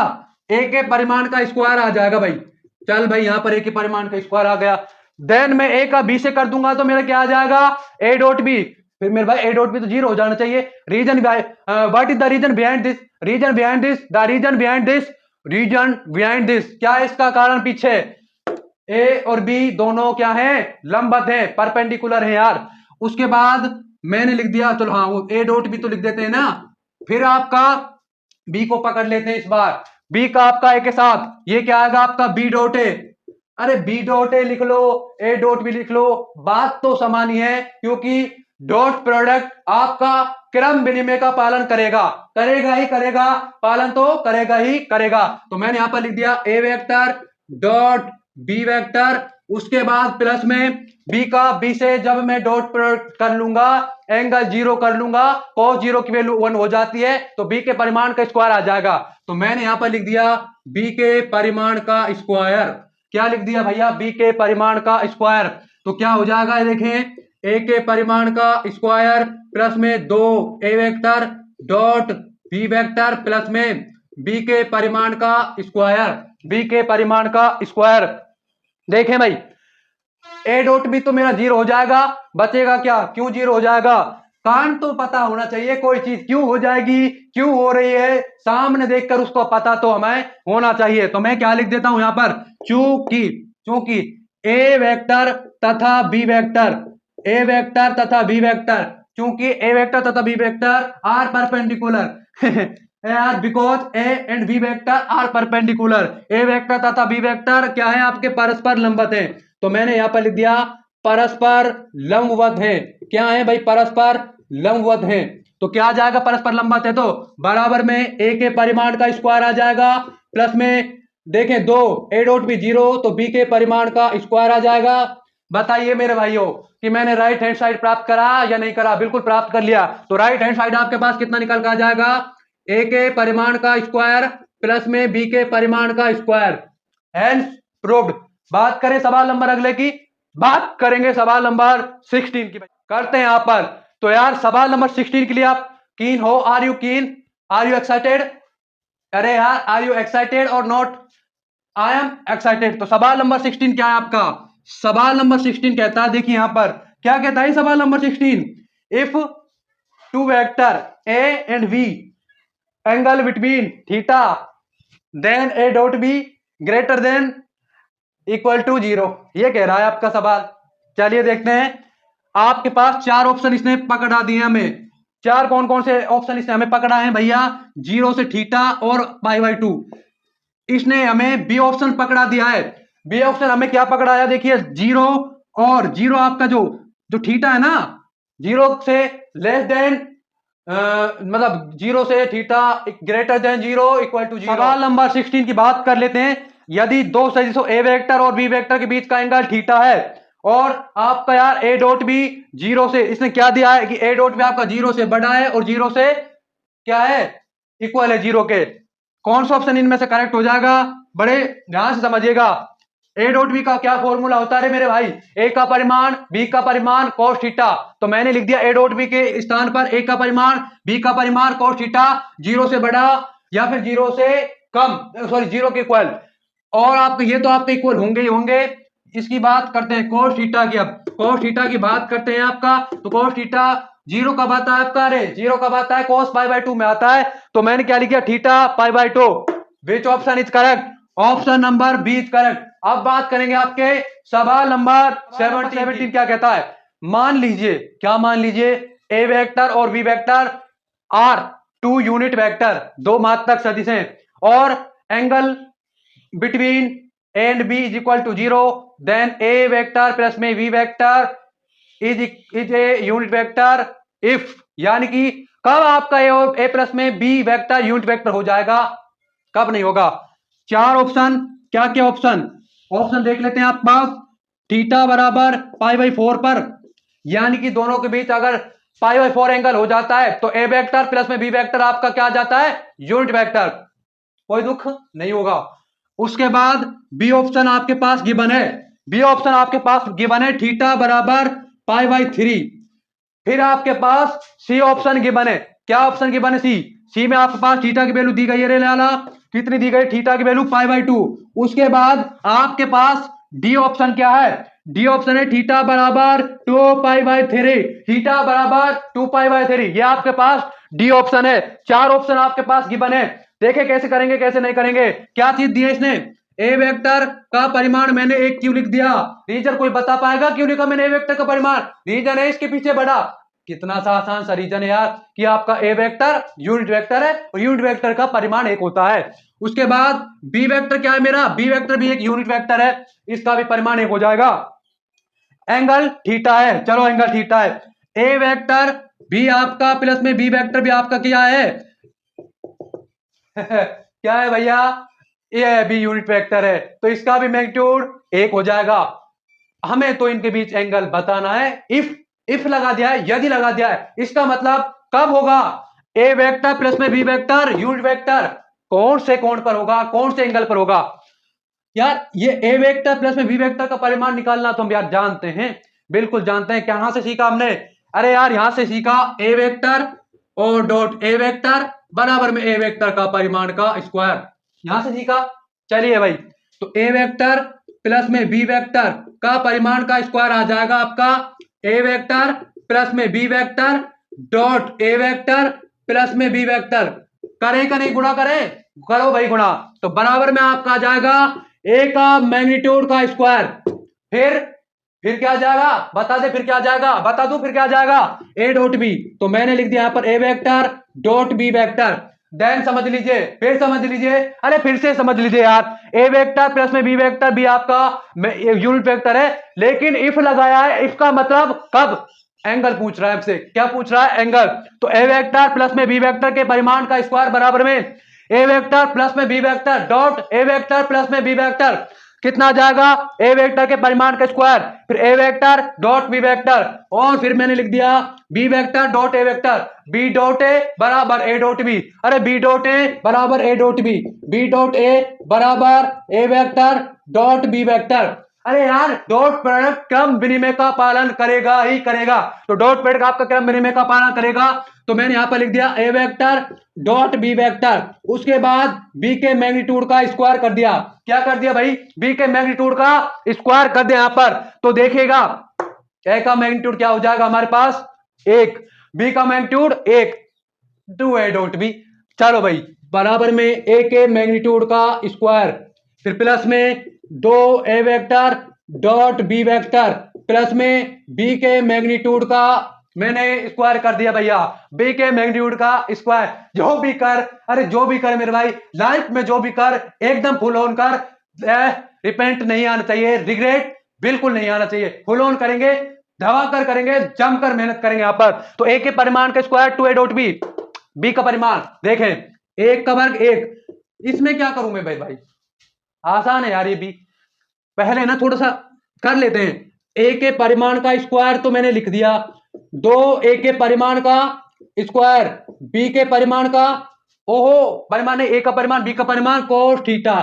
ए के परिमाण का स्क्वायर आ जाएगा भाई। चल भाई यहाँ पर ए के परिमाण का स्क्वायर आ गया। देन मैं ए का बी से कर दूंगा तो मेरा क्या आ जाएगा? A dot B. फिर मेरे भाई ए डॉट बी तो 0 हो जाना चाहिए। Reason what is the reason behind this? Reason behind this, the reason behind this, reason behind this. क्या है इसका कारण पीछे? ए और बी दोनों क्या है? लंबवत है, परपेंडिकुलर है यार। उसके बाद मैंने लिख दिया, चलो हाँ वो ए डॉट बी तो लिख देते हैं ना। फिर आपका बी को पकड़ लेते हैं इस बार। बी का आपका ए के साथ ये क्या आएगा आपका? B dot A. अरे बी डॉट ए लिख लो, ए डॉट बी लिख लो, बात तो समान ही है, क्योंकि डॉट प्रोडक्ट आपका क्रम विनिमय का पालन करेगा। करेगा ही करेगा, पालन तो करेगा ही करेगा। तो मैंने यहां पर लिख दिया A vector dot B vector, उसके बाद प्लस में बी का बी से जब मैं डॉट प्रोडक्ट कर लूंगा, एंगल 0 कर लूंगा, cos 0 की वैल्यू 1 हो जाती है, तो बी के परिमाण का स्क्वायर आ जाएगा। तो मैंने यहां पर लिख दिया बी के परिमाण का स्क्वायर। क्या लिख दिया भैया? बी के परिमाण का स्क्वायर। तो क्या हो जाएगा देखें, ए के परिमाण का स्क्वायर प्लस में 2 A vector dot B vector plus में बी के परिमाण का स्क्वायर, बी के परिमाण का स्क्वायर। देखें भाई ए डॉट बी तो मेरा 0 हो जाएगा, बचेगा क्या? क्यों 0 हो जाएगा? कारण तो पता होना चाहिए, कोई चीज क्यों हो जाएगी, क्यों हो रही है, सामने देखकर उसको पता तो हमें होना चाहिए। तो मैं क्या लिख देता हूं यहां पर? चूंकि ए वेक्टर तथा बी वेक्टर, ए वेक्टर तथा बी वेक्टर, क्योंकि ए वेक्टर तथा बी वेक्टर आर परपेंडिकुलर यार, because A and B vector are perpendicular. A vector तथा बी वेक्टर क्या है आपके परस्पर लंबवत हैं, तो मैंने यहां पर लिख दिया परस्पर लंबवत है। क्या है भाई, परस्पर लंबवत है। तो क्या आ जाएगा, परस्पर लंबवत है तो बराबर में ए के परिमाण का स्क्वायर आ जाएगा, प्लस में देखें दो ए डॉट बी 0 तो बी के परिमाण का स्क्वायर आ जाएगा। बताइए मेरे भाइयों कि मैंने राइट हैंड साइड प्राप्त करा या नहीं करा, बिल्कुल प्राप्त कर लिया। तो राइट हैंड साइड आपके पास कितना निकल कर आ जाएगा, ए के परिमाण का स्क्वायर प्लस में बी के परिमाण का स्क्वायर। Hence proved. बात करें सवाल नंबर अगले की, बात करेंगे सवाल नंबर 16 की, करते हैं यहां पर। तो यार सवाल नंबर 16 के लिए आप कीन हो, आर यू कीन, आर यू एक्साइटेड? अरे यार आर यू एक्साइटेड और नॉट? I am excited. तो सवाल नंबर 16 क्या है आपका, सवाल नंबर 16 कहता है, देखिए यहां पर क्या कहता है सवाल number 16, if two vector A and B angle between theta then A dot B greater than equal to 0, ये कह रहा है आपका सवाल। चलिए देखते हैं, आपके पास चार ऑप्शन इसने पकड़ा दिए हमें। चार कौन कौन से ऑप्शन इसने हमें पकड़ा है भैया, 0 से थीटा और π/2। इसने हमें बी ऑप्शन पकड़ा दिया है। बी ऑप्शन हमें क्या पकड़ाया, देखिए 0 और 0 आपका जो जो थीटा है ना, 0 से लेस देन मतलब 0 से theta greater than 0 equal to 0। सवाल नंबर 16 की बात कर लेते हैं। यदि दो सदिशों ए वेक्टर और बी वेक्टर के बीच का एंगल थीटा है और आपका यार ए डॉट बी 0 से, इसने क्या दिया है कि ए डॉट बी आपका 0 से बड़ा है और 0 से क्या है, इक्वल है 0 के। कौन सा ऑप्शन इनमें से करेक्ट हो जाएगा, बड़े ध्यान से समझिएगा। ए डॉट बी का क्या फॉर्मूला होता है मेरे भाई, ए का परिमाण बी का परिमाण cos थीटा। तो मैंने लिख दिया ए डॉट बी के स्थान पर ए का परिमाण बी का परिमाण cos थीटा, 0 से बड़ा या फिर 0 से कम, सॉरी 0 के इक्वल। और आपके ये तो आपके इक्वल होंगे ही होंगे। इसकी बात करते हैं cos थीटा की। अब cos थीटा की बात करते हैं आपका, तो cos थीटा 0 कब आता है आपका, अरे 0 कब आता है, cos π/2 में आता है। तो मैंने क्या लिखा, theta π/2। Which option is correct, option number B is correct. अब बात करेंगे आपके सवाल नंबर 17 क्या कहता है। मान लीजिए, क्या मान लीजिए, ए वेक्टर और B vector are two unit vector, दो मात्रक सदिश हैं, और angle between A and B is equal to 0, then A vector plus में B vector is a unit vector if, यानी कि कब आपका ए और ए प्लस में बी वेक्टर यूनिट वेक्टर हो जाएगा, कब नहीं होगा। चार ऑप्शन, क्या क्या ऑप्शन, ऑप्शन देख लेते हैं आप पास। थीटा बराबर π/4 पर, यानी कि दोनों के बीच अगर π/4 एंगल हो जाता है तो ए वेक्टर प्लस में बी वेक्टर आपका क्या आ जाता है, यूनिट वेक्टर, कोई दुख नहीं होगा। उसके बाद बी ऑप्शन आपके पास गिवन है, बी ऑप्शन आपके पास गिवन है थीटा बराबर π/3। फिर आपके पास सी ऑप्शन गिवन है, क्या ऑप्शन गिवन है, सी में आपके पास थीटा की वैल्यू दी गई है, लाला कितनी दी गई, थीटा की वैल्यू π/2। उसके बाद आपके पास डी ऑप्शन क्या है, डी ऑप्शन है थीटा बराबर 2π/3, थीटा बराबर 2π/3, ये आपके पास डी ऑप्शन है। चार ऑप्शन आपके पास गिवन है, देखे कैसे करेंगे कैसे नहीं करेंगे। क्या चीज दी है इसने, ए वेक्टर का परिमाण मैंने एक क्यों लिख दिया, रीजन कोई बता पाएगा क्यों लिखा मैंने ए वेक्टर का परिमाण, रीजन है इसके पीछे बड़ा। कितना सा आसान सा रीजन है यार, कि आपका ए वेक्टर यूनिट वेक्टर है और यूनिट वेक्टर का परिमाण एक होता है। उसके बाद बी वेक्टर क्या है मेरा, बी वेक्टर भी एक यूनिट वेक्टर है, इसका भी परिमाण एक हो जाएगा। एंगल थीटा है, चलो एंगल थीटा है, ए वेक्टर बी आपका प्लस में बी वेक्टर भी आपका क्या है क्या है भैया, ए बी यूनिट वेक्टर है, तो इसका भी मैग्नीट्यूड एक हो जाएगा। हमें तो इनके बीच एंगल बताना है, इफ लगा दिया है, यदि लगा दिया है, इसका मतलब कब होगा, ए वेक्टर प्लस में बी वेक्टर यूनिट वेक्टर कौन से कोण पर होगा, कौन से एंगल पर होगा। यार ये ए वेक्टर प्लस में बी वेक्टर का परिमाण निकालना तो हम यार जानते हैं, बिल्कुल जानते हैं। कहां से सीखा हमने, अरे यार यहां से सीखा, ए वेक्टर और डॉट ए वेक्टर बराबर में ए वेक्टर का परिमाण का स्क्वायर, यहां से सीखा। चलिए भाई, तो ए वेक्टर प्लस में बी वेक्टर का परिमाण का स्क्वायर आ जाएगा आपका ए वेक्टर प्लस में B vector dot A vector plus में बी वेक्टर, करें का नहीं, गुणा करें, करो भाई गुणा, तो बराबर में आपका आ जाएगा ए का मैग्नीट्यूड का स्क्वायर, फिर फिर क्या आ जाएगा, बता दे फिर क्या आ जाएगा, बता दूं फिर क्या आ जाएगा, ए डॉट बी। तो मैंने लिख दिया यहां पर A vector dot B vector. Then समझ लीजिए, फिर समझ लीजिए, अरे फिर से समझ लीजिए यार, ए वेक्टर प्लस में बी वेक्टर भी आपका यूनिट वेक्टर है, लेकिन इफ लगाया है, इफ का मतलब कब, एंगल पूछ रहा है आपसे, क्या पूछ रहा है, एंगल। तो ए वेक्टर प्लस में बी वेक्टर के परिमाण का स्क्वायर बराबर में ए वेक्टर प्लस में B vector dot A vector plus में बी वेक्टर, कितना आ जाएगा, ए वेक्टर के परिमाण का स्क्वायर, फिर A vector dot B vector, और फिर मैंने लिख दिया B vector dot A vector, B dot A बराबर ए डॉट बी, अरे बी डॉट ए बराबर A dot B, B dot A बराबर A vector dot B vector. अरे यार, डॉट प्रोडक्ट क्रम विनिमय का पालन करेगा ही करेगा, तो डॉट प्रोडक्ट आपका क्रम विनिमय का पालन करेगा। तो मैंने यहां पर लिख दिया A vector dot B vector, उसके बाद बी के मैग्नीट्यूड का स्क्वायर कर दिया, क्या कर दिया भाई, बी के मैग्नीट्यूड का स्क्वायर कर दिया यहां पर। तो देखिएगा ए का मैग्नीट्यूड क्या हो जाएगा हमारे पास, एक, बी का मैग्नीट्यूड एक, टू ए डॉट बी। चलो भाई, बराबर में ए के मैग्नीट्यूड का स्क्वायर, फिर प्लस में दो A vector dot B vector, plus में बी के मैग्नीट्यूड का मैंने स्क्वायर कर दिया भैया, बी के मैग्नीट्यूड का स्क्वायर। जो भी कर, अरे जो भी कर मेरे भाई, लाइफ में जो भी कर एकदम फुल ऑन कर, रिपेंट नहीं आना चाहिए, रिग्रेट बिल्कुल नहीं आना चाहिए, फुल ऑन करेंगे, धमाकर करेंगे, जमकर मेहनत करेंगे यहां पर। तो ए के परिमाण का square two A dot B, B का परिमाण देखें एक का वर्ग एक, इसमें क्या करूं मैं भाई, आसान है यार ये भी, पहले ना थोड़ा सा कर लेते हैं। ए के परिमाण का स्क्वायर तो मैंने लिख दिया, दो ए के परिमाण का स्क्वायर बी के परिमाण का, ओहो परिमाण है, ए का परिमाण बी का परिमाण कोस थीटा,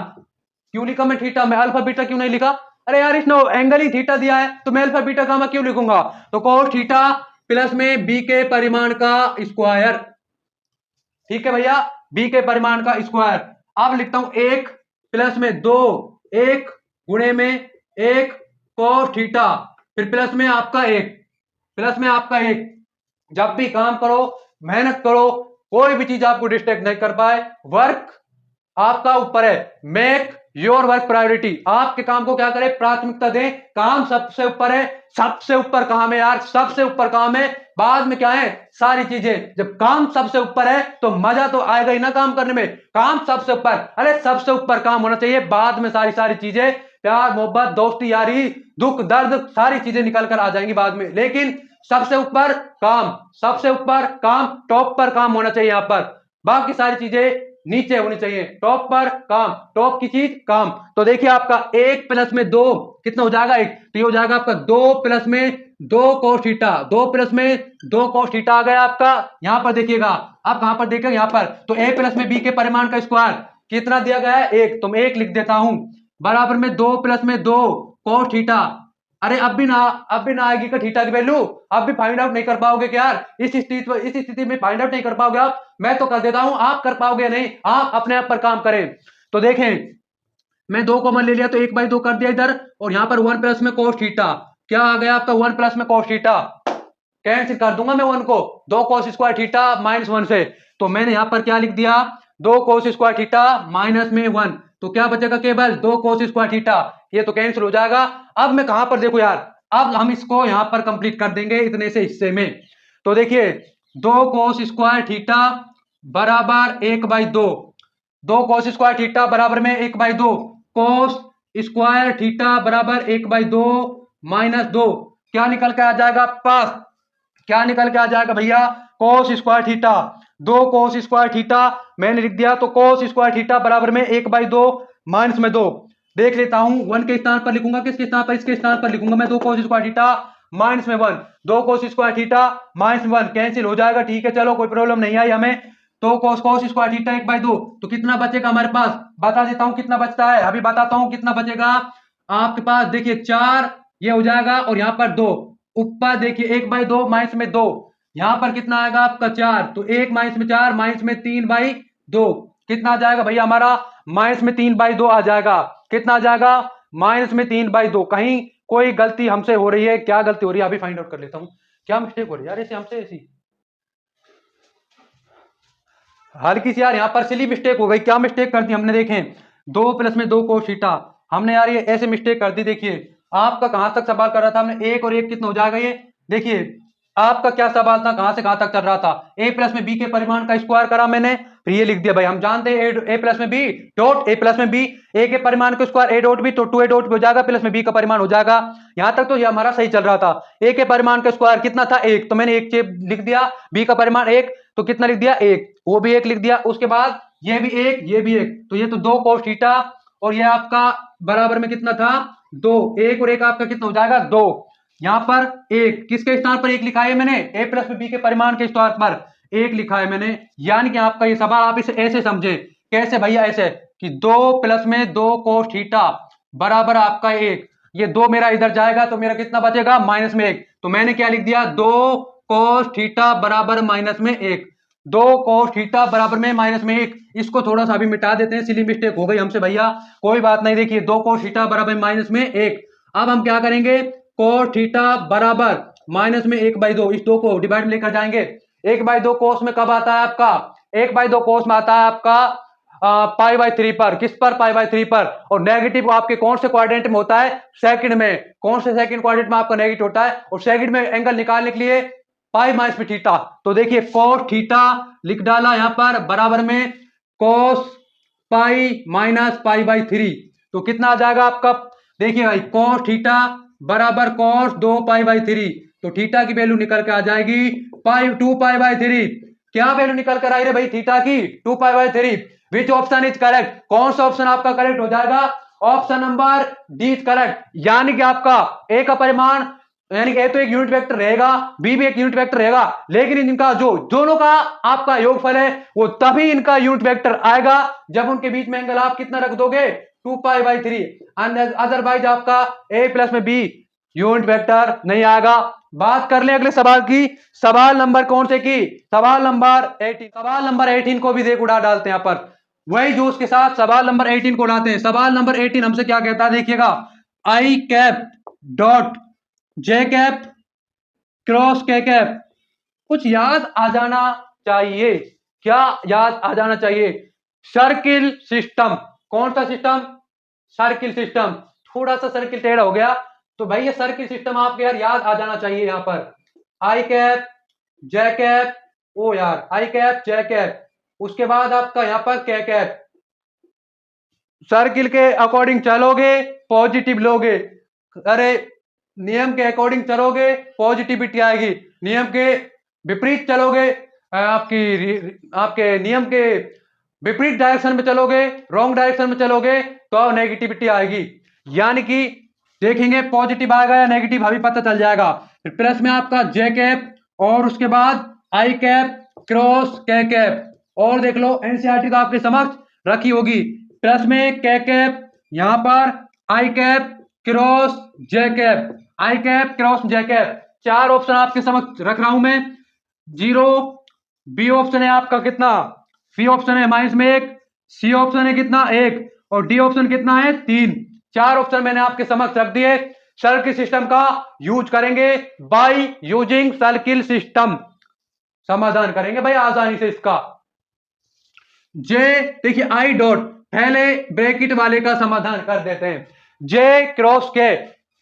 क्यों लिखा मैं थीटा, मैं अल्फा बीटा क्यों नहीं लिखा, अरे यार इसने एंगल ही थीटा दिया है तो मैं अल्फा बीटा गामा क्यों लिखूंगा, तो कोस थीटा प्लस में बी के परिमाण का स्क्वायर, ठीक है भैया, बी के परिमाण का स्क्वायर। अब लिखता हूं एक प्लस में दो, एक गुणे में एक कोस थीटा, फिर प्लस में आपका एक, प्लस में आपका एक। जब भी काम करो, मेहनत करो, कोई भी चीज आपको डिस्ट्रैक्ट नहीं कर पाए, वर्क आपका ऊपर है, मेक योर वर्क प्रायोरिटी, आपके काम को क्या करें, प्राथमिकता दें, काम सबसे ऊपर है, सबसे ऊपर काम है यार, सबसे ऊपर काम है, बाद में क्या है सारी चीजें। जब काम सबसे ऊपर है तो मजा तो आएगा ही ना काम करने में, काम सबसे ऊपर, अरे सबसे ऊपर काम होना चाहिए, बाद में सारी सारी चीजें, प्यार मोहब्बत दोस्ती यारी दुख दर्द सारी चीजें निकल कर आ जाएंगी बाद में, लेकिन सबसे ऊपर काम, सबसे ऊपर काम, टॉप पर काम होना चाहिए यहां पर, बाकी सारी चीजें नीचे होनी चाहिए, टॉप पर काम, टॉप की चीज काम। तो देखिए आपका एक प्लस में दो कितना हो जाएगा, एक, तो ये हो जाएगा आपका दो प्लस में दो कोस थीटा, दो प्लस में दो कोस थीटा आ गया आपका। यहां पर देखिएगा, आप कहां पर देखिएगा यहां पर, तो ए प्लस में बी के परिमाण का स्क्वायर कितना दिया गया है, एक, तो मैं एक लिख देता हूं, बराबर में दो प्लस में दो कोस थीटा, अरे अब भी ना आएगी का थीटा की वैल्यू, अब भी फाइंड आउट नहीं कर पाओगे क्या यार, इस स्थिति में फाइंड आउट नहीं कर पाओगे आप, मैं तो कर देता हूं, आप कर पाओगे नहीं, आप अपने आप पर काम करें। तो देखें मैं दो कॉमन ले लिया तो एक बाई दो कर दिया इधर, और यहां पर वन प्लस में कोस थीटा, क्या आ गया आपका वन प्लस में कोस थीटा, कैंसिल कर दूंगा मैं वन को, दो cos square theta minus one से, तो मैंने यहां पर क्या लिख दिया, दो कोस स्क्वायर थीटा माइनस में वन, तो क्या बचेगा केवल दो कोस स्क्वायर थीटा, ये तो कैंसिल हो जाएगा। अब मैं कहां पर देखो यार, अब हम इसको यहां पर कंप्लीट कर देंगे इतने से हिस्से में, तो देखिए दो कोस स्क्वायर थीटा बराबर एक बाई दो, दो कोस स्क्वायर थीटा बराबर में एक बाई दो, कोस स्क्वायर थीटा बराबर एक बाई दो माइनस दो, क्या निकल के आ जाएगा पास, क्या निकल के आ जाएगा भैया, कोस स्क्वायर थीटा, दो कोस स्क्वायर थीटा मैंने लिख दिया, तो कोस स्क्वायर थीटा बराबर में एक बाई दो माइनस में दो, देख लेता हूं वन के स्थान पर लिखूंगा, किसके स्थान पर, इसके स्थान पर लिखूंगा मैं, दो कोस स्क्वायर थीटा माइनस में वन, दो कोस स्क्वायर थीटा माइनस में वन कैंसिल हो जाएगा, ठीक है चलो कोई प्रॉब्लम नहीं आई हमें। तो कोस स्क्वायर थीटा एक बाई दो, तो कितना बचेगा हमारे पास, बता देता हूं कितना बचता है, अभी बताता हूं कितना बचेगा आपके पास, देखिए चार ये हो जाएगा, और यहां पर दो, ऊपर देखिए एक बाई दो माइनस में दो, यहां पर कितना आएगा आपका चार, तो एक माइनस में चार माइनस में तीन बाई दो, कितना आ जाएगा भैया हमारा, माइनस में तीन बाई दो आ जाएगा, कितना आ जाएगा माइनस में तीन बाई दो। कहीं कोई गलती हमसे हो रही है, क्या गलती हो रही है अभी फाइंड आउट कर लेता हूं, क्या मिस्टेक हो रही है यार ऐसे हमसे, ऐसी हल्की सी यार यहाँ पर सिली मिस्टेक हो गई, क्या मिस्टेक कर दी हमने, देखें दो प्लस में दो कोस थीटा, हमने यार ये ऐसे मिस्टेक कर दी, देखिए आपका कहां तक सवाल कर रहा था हमने, एक और एक कितना हो जाएगा ये, देखिए आपका क्या सवाल था, कहां से कहां तक चल रहा था, ए प्लस में बी के परिमाण का स्क्वायर करा मैंने, फिर ये लिख दिया भाई हम जानते हैं ए प्लस में बी डॉट ए प्लस में बी, ए के परिमाण का स्क्वायर ए डॉट बी, तो 2a डॉट बी हो जाएगा प्लस में बी का परिमाण हो जाएगा। यहां तक तो ये हमारा सही चल रहा था। ए के परिमाण का स्क्वायर कितना था, एक, तो मैंने एक लिख दिया, बी का परिमाण एक, तो कितना लिख दिया, एक, वो भी एक लिख दिया। उसके बाद ये भी एक, ये भी एक, तो ये तो 2 cos थीटा, और ये आपका बराबर में कितना था, 2, एक और एक आपका कितना हो जाएगा, 2। यहां पर एक किसके स्थान पर एक लिखा है मैंने, ए प्लस में बी के परिमाण के स्थान पर एक लिखा है मैंने। यानी कि आपका ये सवाल आप इसे ऐसे समझे, कैसे भैया, ऐसे कि 2 प्लस में 2 cos थीटा बराबर आपका एक, ये 2 मेरा इधर जाएगा तो मेरा कितना बचेगा, माइनस में 1, तो मैंने क्या लिख दिया, 2 cos थीटा बराबर माइनस में 1, 2 cos थीटा बराबर में माइनस में 1। इसको थोड़ा सा भी मिटा देते हैं, सिली मिस्टेक हो गई हमसे भैया, कोई बात नहीं। देखिए 2 cos थीटा बराबर माइनस में 1, अब हम क्या करेंगे, cos थीटा बराबर माइनस में 1/2, इस 2 को डिवाइड में लेकर जाएंगे। 1/2 कोस में कब आता है आपका, 1/2 कोस में आता है आपका π/3 पर, किस पर, π/3 पर। और नेगेटिव आपके कौन से क्वाड्रेंट में होता है, सेकंड में, कौन से सेकंड क्वाड्रेंट में आपका नेगेटिव होता है, और सेकंड में एंगल निकालने के लिए पाई माइनस में थीटा, तो देखिए cos थीटा लिख डाला यहां पर बराबर में cos पाई माइनस π/3, तो कितना आ जाएगा आपका, देखिए भाई cos थीटा बराबर cos 2π/3, तो थीटा की वैल्यू निकल के आ जाएगी 2π/3। क्या वैल्यू निकल कर आई रे भाई थीटा की, 2π/3। विच ऑप्शन इज करेक्ट, कौन सा ऑप्शन आपका करेक्ट हो जाएगा, option number D is correct. यानी कि आपका ए का परिमाण, यानी कि ए तो एक यूनिट वेक्टर रहेगा, बी भी एक यूनिट वेक्टर रहेगा, लेकिन इनका जो दोनों का आपका योगफल है वो तभी इनका यूनिट वेक्टर आएगा जब उनके बीच में एंगल आप कितना रख दोगे, 2π/3, अदरवाइज आपका ए प्लस में बी यूनिट वेक्टर नहीं आएगा। बात कर ले अगले सवाल की, सवाल नंबर कौन से की, सवाल नंबर 18। सवाल नंबर 18 को भी देख उड़ा डालते हैं यहां पर, वही जोश के साथ सवाल नंबर 18 को उड़ाते हैं। सवाल नंबर 18 हमसे क्या कहता है, देखिएगा, I cap dot J cap cross K cap, कुछ याद आ जाना चाहिए, क्या याद आ जाना चाहिए, सर्किल सिस्टम। कौन सा सिस्टम, सर्किल सिस्टम। थोड़ा सा सर्किल टेढ़ा हो गया, तो भाई ये सर्किल सिस्टम आपके यार याद आ जाना चाहिए। यहां पर आई कैप जे कैप, ओ यार आई कैप जे कैप, उसके बाद आपका यहां पर के कैप, सर्किल के अकॉर्डिंग चलोगे पॉजिटिव लोगे, अरे नियम के अकॉर्डिंग चलोगे पॉजिटिविटी आएगी, नियम के विपरीत चलोगे, आपके नियम के विपरीत डायरेक्शन में चलोगे, रॉन्ग डायरेक्शन में चलोगे तो नेगेटिविटी आएगी। यानी कि देखेंगे पॉजिटिव आएगा या नेगेटिव अभी पता चल जाएगा। फिर प्लस में आपका जे कैप, और उसके बाद आई कैप क्रॉस के कैप, और देख लो एनसीईआरटी तो आपके समक्ष रखी होगी। प्लस में के कैप, यहां पर आई कैप क्रॉस जे कैप, आई कैप क्रॉस जे कैप, 4 ऑप्शन आपके समक्ष रख रहा हूं मैं। 0, बी ऑप्शन है आपका कितना, सी ऑप्शन है -1, सी ऑप्शन है कितना 1, और डी ऑप्शन कितना है 3। 4 ऑप्शन मैंने आपके समक्ष रख दिए। सर्किल सिस्टम का यूज करेंगे, बाय यूजिंग सर्किल सिस्टम समाधान करेंगे भाई आसानी से इसका। जे देखिए आई डॉट, पहले ब्रैकेट वाले का समाधान कर देते हैं, जे क्रॉस के,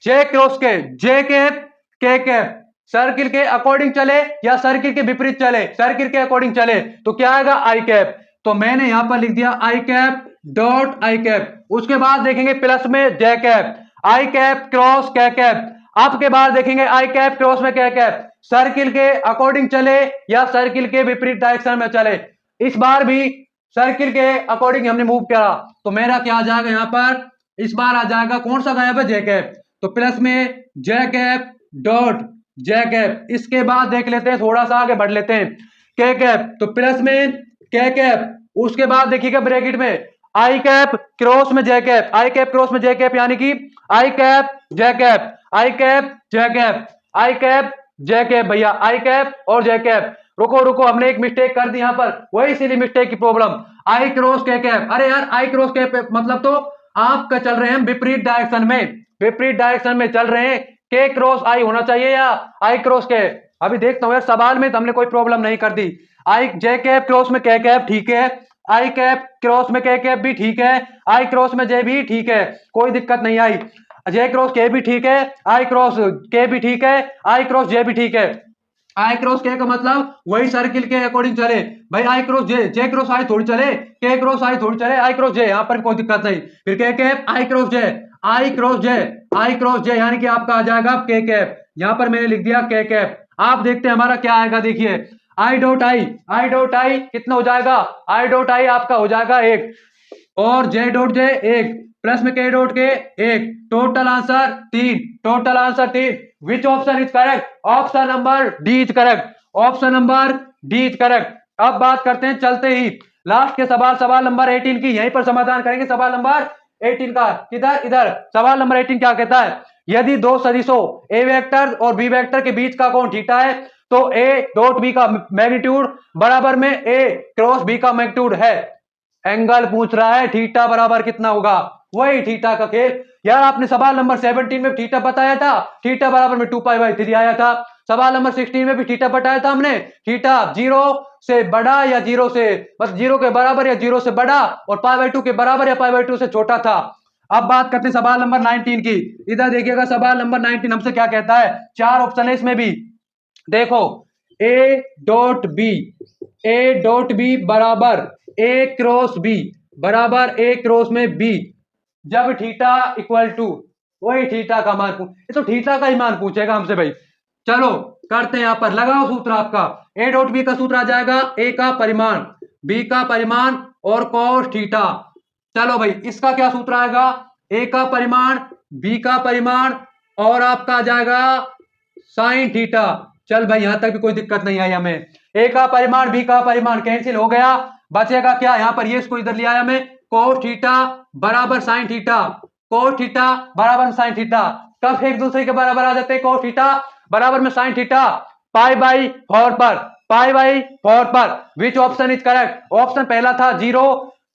जे क्रॉस के, जे कैप के कैप, सर्किल के अकॉर्डिंग चले या सर्किल के विपरीत चले, सर्किल के अकॉर्डिंग चले तो क्या आएगा आई कैप, तो मैंने यहां पर लिख दिया आई कैप डॉट आई कैप। उसके बाद देखेंगे प्लस में जे कैप, आई कैप क्रॉस के कैप, आपके बाद देखेंगे आई कैप क्रॉस में के कैप, सर्किल के अकॉर्डिंग चले या सर्किल के विपरीत डायरेक्शन में चले। इस बार भी सर्किल के अकॉर्डिंग हमने मूव किया तो मेरा क्या आ जाएगा यहां पर, इस बार आ जाएगा कौन सा गायब है, जे कैप, तो प्लस में जे कैप डॉट जे कैप। इसके बाद देख लेते हैं, थोड़ा सा आगे बढ़ लेते हैं, के कैप, तो प्लस में के कैप, उसके बाद देखिएगा ब्रैकेट में आई कैप क्रॉस में जे कैप, आई कैप क्रॉस में जे कैप, यानी कि आई कैप जे कैप, आई कैप जे कैप, आई कैप जे कैप भैया, आई कैप और जे कैप। रुको रुको, हमने एक मिस्टेक कर दी यहां पर, वही इसीलिए मिस्टेक की प्रॉब्लम, आई क्रॉस के कैप, अरे यार आई क्रॉस के मतलब तो आपका चल रहे हैं विपरीत डायरेक्शन में, विपरीत डायरेक्शन में चल रहे हैं, के क्रॉस आई होना चाहिए या आई क्रॉस के। अभी देखता हूं यार सवाल में तो हमने कोई प्रॉब्लम नहीं कर दी, आई जे कैप क्रॉस में के कैप ठीक है, आई कैप क्रॉस में के कैप भी ठीक है, आई क्रॉस में जे भी ठीक है, कोई दिक्कत नहीं आई। जे क्रॉस के भी ठीक है, आई क्रॉस के भी ठीक है, आई क्रॉस जे भी ठीक है। आई क्रॉस के का मतलब वही सर्किल के अकॉर्डिंग चले भाई। आई क्रॉस जे, जे क्रॉस आई थोड़ी चले, के क्रॉस आई थोड़ी चले, आई क्रॉस जे, यहाँ पर कोई दिक्कत नहीं। फिर के कैप आई क्रॉस जे, आई क्रॉस जे, आई क्रॉस जे, यानी कि आपका आ जाएगा के कैप। यहाँ पर मैंने लिख दिया के कैप। आप देखते हैं हमारा क्या आएगा, देखिए I dot I, I dot I कितना हो जाएगा, आई डॉट आई आपका हो जाएगा 1 और जे डॉट जे 1 प्लस में के डॉट के 1, total answer 3, total answer 3। Which option is correct? Option number D is correct, option number D is correct. अब बात करते हैं चलते ही लास्ट के सवाल, सवाल नंबर 18 की यहीं पर समाधान करेंगे। सवाल नंबर 18 का किधर, इधर। सवाल नंबर 18 क्या कहता है, यदि दो सदिशों ए वेक्टर और बी वेक्टर के बीच का कोण थीटा है तो ए डॉट बी का मैग्नीट्यूड बराबर में ए क्रॉस बी का मैग्नीट्यूड है। एंगल पूछ रहा है, थीटा बराबर कितना होगा, वही थीटा का खेल। यार आपने सवाल नंबर 17 में थीटा बताया था, थीटा बराबर में 2π/3 आया था। सवाल नंबर 16 में भी थीटा बताया था हमने, थीटा 0 से बड़ा या 0 से बस 0 के बराबर या 0 से बड़ा और π/2 के बराबर या π/2 से छोटा था। अब बात करते हैं सवाल नंबर 19 की। इधर देखिएगा सवाल नंबर 19 हमसे क्या कहता है, 4 ऑप्शन है इसमें भी। देखो A dot B, A dot B बराबर ए क्रॉस बी, बराबर ए क्रॉस में बी जब थीटा इक्वल टू, वही थीटा का मान पूछ, ये तो थीटा का ही मान पूछेगा हमसे भाई। चलो करते हैं, यहां पर लगाओ सूत्र आपका। ए डॉट बी का सूत्र आ जाएगा ए का परिमाण, बी का परिमाण और cos थीटा। चलो भाई इसका क्या सूत्र आएगा, ए का परिमाण, बी का परिमाण और आपका आ जाएगा साइन थीटा। चल भाई यहां तक भी कोई दिक्कत नहीं आई हमें। ए का परिमाण बी का परिमाण कैंसिल हो गया, बचेगा क्या, यहां पर ये इसको इधर लिया है हमें, cos थीटा बराबर साइन थीटा, cos थीटा बराबर साइन थीटा। कब एक दूसरे के बराबर आ जाते हैं, cos थीटा बराबर में साइन थीटा, π/4 पर, π/4 पर। विच ऑप्शन इज करेक्ट? ऑप्शन पहला था 0,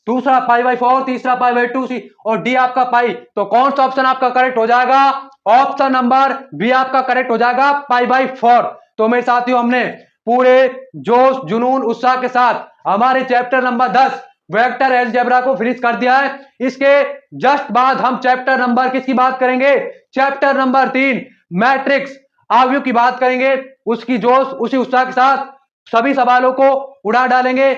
दूसरा π/4, तीसरा π/2 और डी आपका पाई। तो कौन सा ऑप्शन आपका करेक्ट हो जाएगा, ऑप्शन नंबर बी आपका करेक्ट हो जाएगा, π/4। तो मेरे साथियों हमने पूरे जोश जुनून उत्साह के साथ हमारे चैप्टर नंबर 10 वेक्टर अलजेब्रा को फिनिश कर दिया है। इसके जस्ट बाद हम चैप्टर नंबर किसकी बात करेंगे, चैप्टर नंबर 3 मैट्रिक्स आव्यूह की बात करेंगे। उसकी जोश उसी उत्साह के साथ सभी सवालों को उड़ा डालेंगे।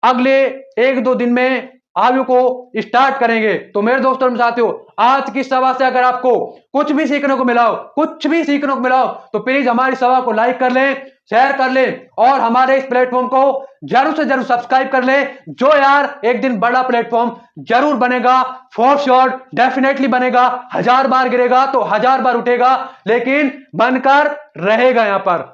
अगले 1-2 दिन में आव्यूह को स्टार्ट करेंगे। तो मेरे दोस्तों और साथियों आज की सभा से अगर आपको कुछ भी सीखने को मिला हो, कुछ भी सीखने को मिला हो तो प्लीज हमारी सभा को लाइक कर लें, शेयर कर लें और हमारे इस प्लेटफॉर्म को जरूर से जरूर सब्सक्राइब कर लें, जो यार एक दिन बड़ा प्लेटफॉर्म जरूर बनेगा, फॉर श्योर डेफिनेटली बनेगा। 1000 बार गिरेगा तो 1000 बार उठेगा, लेकिन बनकर रहेगा यहां पर।